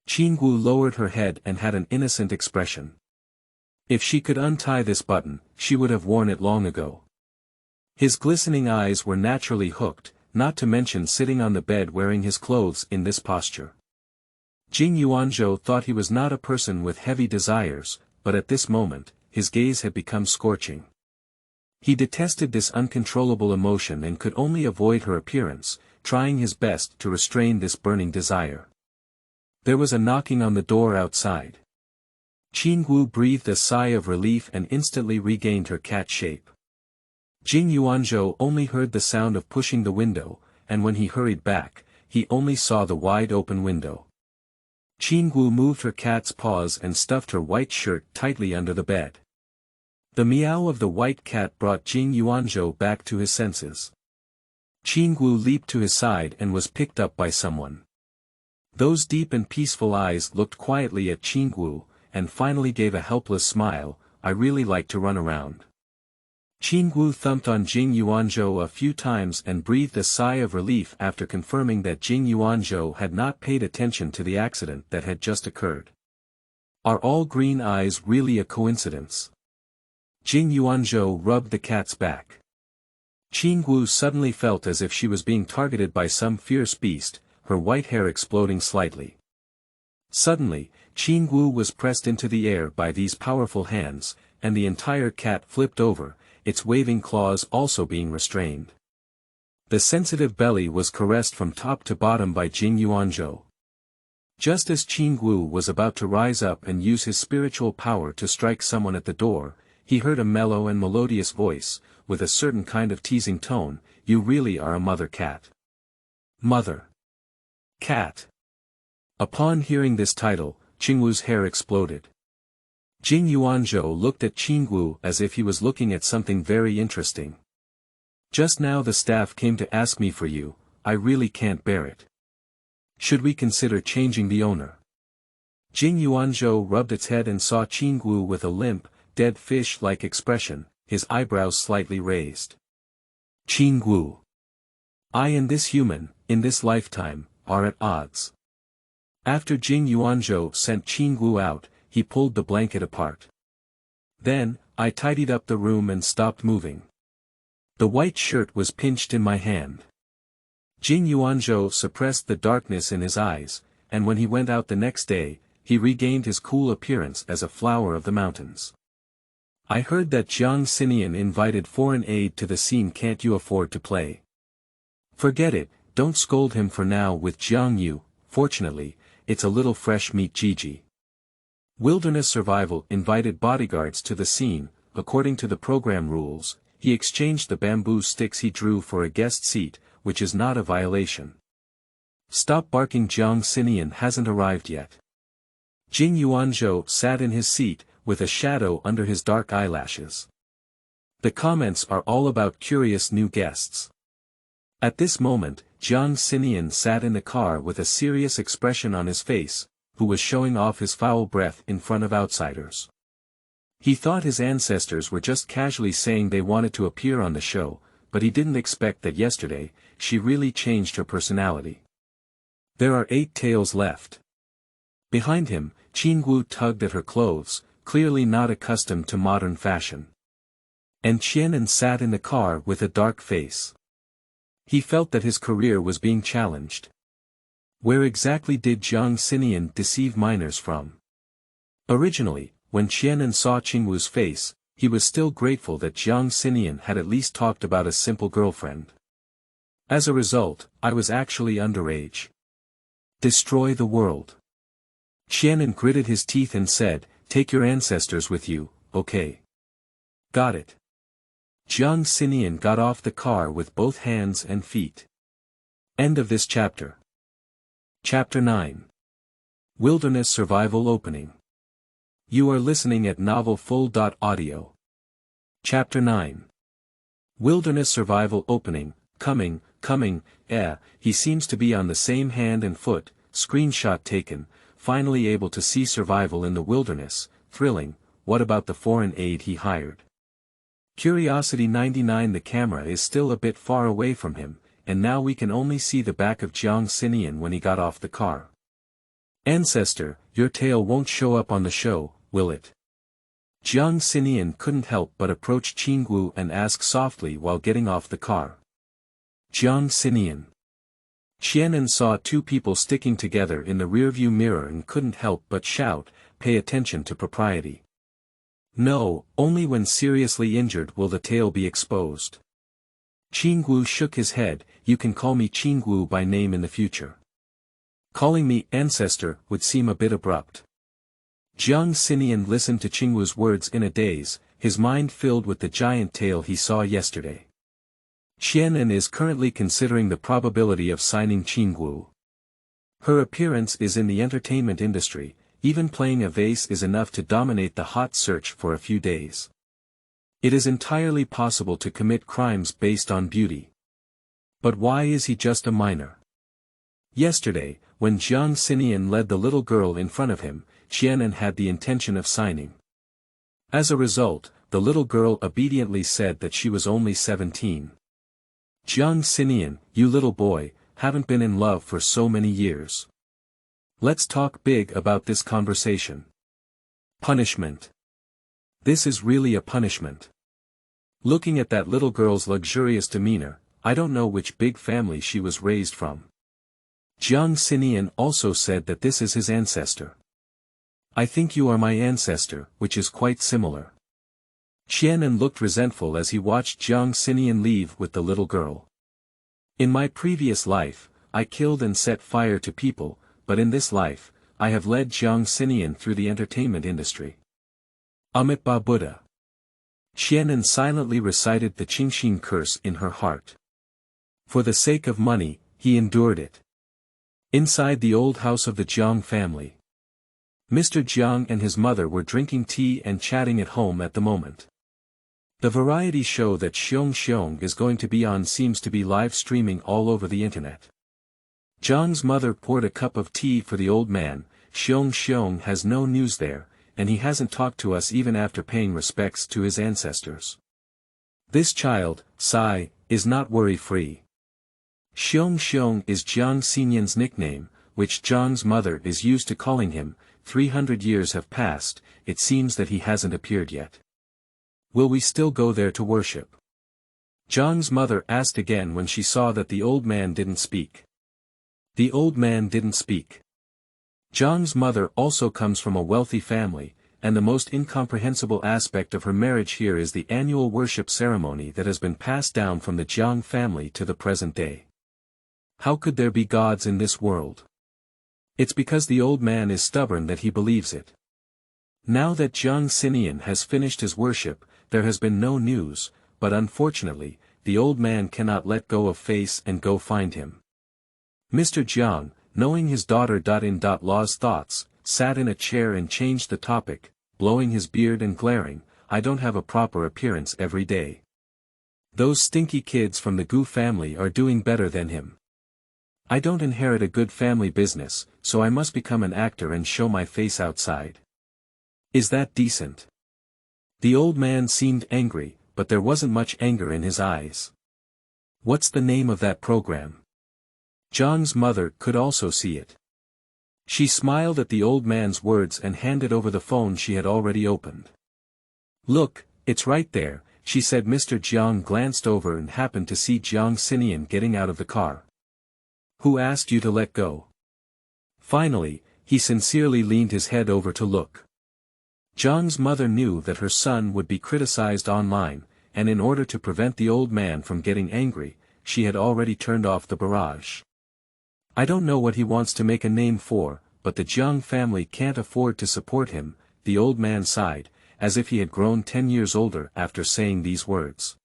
S1: Qingwu lowered her head and had an innocent expression. If she could untie this button, she would have worn it long ago. His glistening eyes were naturally hooked, not to mention sitting on the bed wearing his clothes in this posture. Jing Yuanzhou thought he was not a person with heavy desires, but at this moment, his gaze had become scorching. He detested this uncontrollable emotion and could only avoid her appearance, trying his best to restrain this burning desire. There was a knocking on the door outside. Qingwu breathed a sigh of relief and instantly regained her cat shape. Jing Yuanzhou only heard the sound of pushing the window, and when he hurried back, he only saw the wide-open window. Qingwu moved her cat's paws and stuffed her white shirt tightly under the bed. The meow of the white cat brought Jing Yuanzhou back to his senses. Qingwu leaped to his side and was picked up by someone. Those deep and peaceful eyes looked quietly at Qingwu, and finally gave a helpless smile. "I really like to run around." Qingwu thumped on Jing Yuanzhou a few times and breathed a sigh of relief after confirming that Jing Yuanzhou had not paid attention to the accident that had just occurred. Are all green eyes really a coincidence? Jing Yuanzhou rubbed the cat's back. Qingwu suddenly felt as if she was being targeted by some fierce beast, her white hair exploding slightly. Suddenly, Qingwu was pressed into the air by these powerful hands, and the entire cat flipped over, its waving claws also being restrained. The sensitive belly was caressed from top to bottom by Jing Yuanzhou. Just as Qingwu was about to rise up and use his spiritual power to strike someone at the door, he heard a mellow and melodious voice, with a certain kind of teasing tone, "You really are a mother cat." Mother cat. Upon hearing this title, Qingwu's hair exploded. Jing Yuanzhou looked at Qingwu as if he was looking at something very interesting. "Just now the staff came to ask me for you. I really can't bear it. Should we consider changing the owner?" Jing Yuanzhou rubbed its head and saw Qingwu with a limp, dead fish-like expression, his eyebrows slightly raised. "Qingwu. I and this human, in this lifetime, are at odds." After Jing Yuanzhou sent Qingwu out, he pulled the blanket apart. Then, I tidied up the room and stopped moving. The white shirt was pinched in my hand. Jing Yuanzhou suppressed the darkness in his eyes, and when he went out the next day, he regained his cool appearance as a flower of the mountains. "I heard that Jiang Xinian invited foreign aid to the scene. Can't you afford to play?" "Forget it, don't scold him for now with Jiang Yu. Fortunately, it's a little fresh meat Gigi." Wilderness Survival invited bodyguards to the scene. According to the program rules, he exchanged the bamboo sticks he drew for a guest seat, which is not a violation. Stop barking, Jiang Xinian hasn't arrived yet. Jing Yuanzhou sat in his seat, with a shadow under his dark eyelashes. The comments are all about curious new guests. At this moment, Jiang Xinian sat in the car with a serious expression on his face, who was showing off his foul breath in front of outsiders. He thought his ancestors were just casually saying they wanted to appear on the show, but he didn't expect that yesterday, she really changed her personality. There are 8 tails left. Behind him, Qingwu tugged at her clothes, clearly not accustomed to modern fashion. And Qianan sat in the car with a dark face. He felt that his career was being challenged. Where exactly did Jiang Xinian deceive minors from? Originally, when Qianan saw Qingwu's face, he was still grateful that Jiang Xinian had at least talked about a simple girlfriend. As a result, I was actually underage. Destroy the world. Qianan gritted his teeth and said, take your ancestors with you, okay? Got it. Jiang Xinian got off the car with both hands and feet. End of this chapter. Chapter 9. Wilderness Survival Opening. You are listening at novelfull.audio. Chapter 9. Wilderness Survival Opening, coming, he seems to be on the same hand and foot, screenshot taken, finally able to see survival in the wilderness, thrilling, what about the foreign aid he hired? Curiosity 99. The camera is still a bit far away from him, and now we can only see the back of Jiang Xinian when he got off the car. Ancestor, your tail won't show up on the show, will it? Jiang Xinian couldn't help but approach Qingwu and ask softly while getting off the car. Jiang Xinian. Qianan saw 2 people sticking together in the rearview mirror and couldn't help but shout, pay attention to propriety. No, only when seriously injured will the tail be exposed. Qingwu shook his head, you can call me Qingwu by name in the future. Calling me ancestor would seem a bit abrupt. Jiang Xinian listened to Qingwu's words in a daze, his mind filled with the giant tail he saw yesterday. Qianan is currently considering the probability of signing Qingwu. Her appearance is in the entertainment industry, even playing a vase is enough to dominate the hot search for a few days. It is entirely possible to commit crimes based on beauty. But why is he just a minor? Yesterday, when Jiang Xinian led the little girl in front of him, Qianan had the intention of signing. As a result, the little girl obediently said that she was only 17. Jiang Xinian, you little boy, haven't been in love for so many years. Let's talk big about this conversation. Punishment. This is really a punishment. Looking at that little girl's luxurious demeanor, I don't know which big family she was raised from. Jiang Xinian also said that this is his ancestor. I think you are my ancestor, which is quite similar. Qianan looked resentful as he watched Jiang Xinian leave with the little girl. In my previous life, I killed and set fire to people, but in this life, I have led Jiang Xinian through the entertainment industry. Amitabha Buddha. Qianan silently recited the Qingxin curse in her heart. For the sake of money, he endured it. Inside the old house of the Jiang family. Mr. Jiang and his mother were drinking tea and chatting at home at the moment. The variety show that Xiong is going to be on seems to be live streaming all over the internet. Jiang's mother poured a cup of tea for the old man. Xiong has no news there, and he hasn't talked to us even after paying respects to his ancestors. This child, Sai, is not worry-free. Xiong is Jiang Xinian's nickname, which Jiang's mother is used to calling him. 300 years have passed, it seems that he hasn't appeared yet. Will we still go there to worship? Jiang's mother asked again when she saw that the old man didn't speak. The old man didn't speak. Jiang's mother also comes from a wealthy family, and the most incomprehensible aspect of her marriage here is the annual worship ceremony that has been passed down from the Jiang family to the present day. How could there be gods in this world? It's because the old man is stubborn that he believes it. Now that Jiang Xinian has finished his worship, there has been no news, but unfortunately, the old man cannot let go of face and go find him. Mr. Jiang, knowing his daughter-in-law's thoughts, sat in a chair and changed the topic, blowing his beard and glaring, "I don't have a proper appearance every day. Those stinky kids from the Gu family are doing better than him. I don't inherit a good family business, so I must become an actor and show my face outside. Is that decent?" The old man seemed angry, but there wasn't much anger in his eyes. "What's the name of that program?" Jiang's mother could also see it. She smiled at the old man's words and handed over the phone she had already opened. "Look, it's right there," she said. Mr. Jiang glanced over and happened to see Jiang Xinian getting out of the car. "Who asked you to let go?" Finally, he sincerely leaned his head over to look. Jiang's mother knew that her son would be criticized online, and in order to prevent the old man from getting angry, she had already turned off the barrage. "I don't know what he wants to make a name for, but the Jiang family can't afford to support him," the old man sighed, as if he had grown 10 years older after saying these words.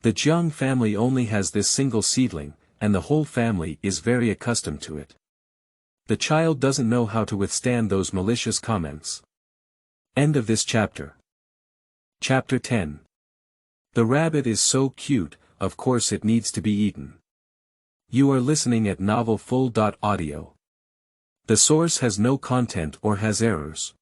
S1: "The Jiang family only has this single seedling, and the whole family is very accustomed to it. The child doesn't know how to withstand those malicious comments." End of this chapter. Chapter 10. The rabbit is so cute, of course it needs to be eaten. You are listening at novelfull.audio. The source has no content or has errors.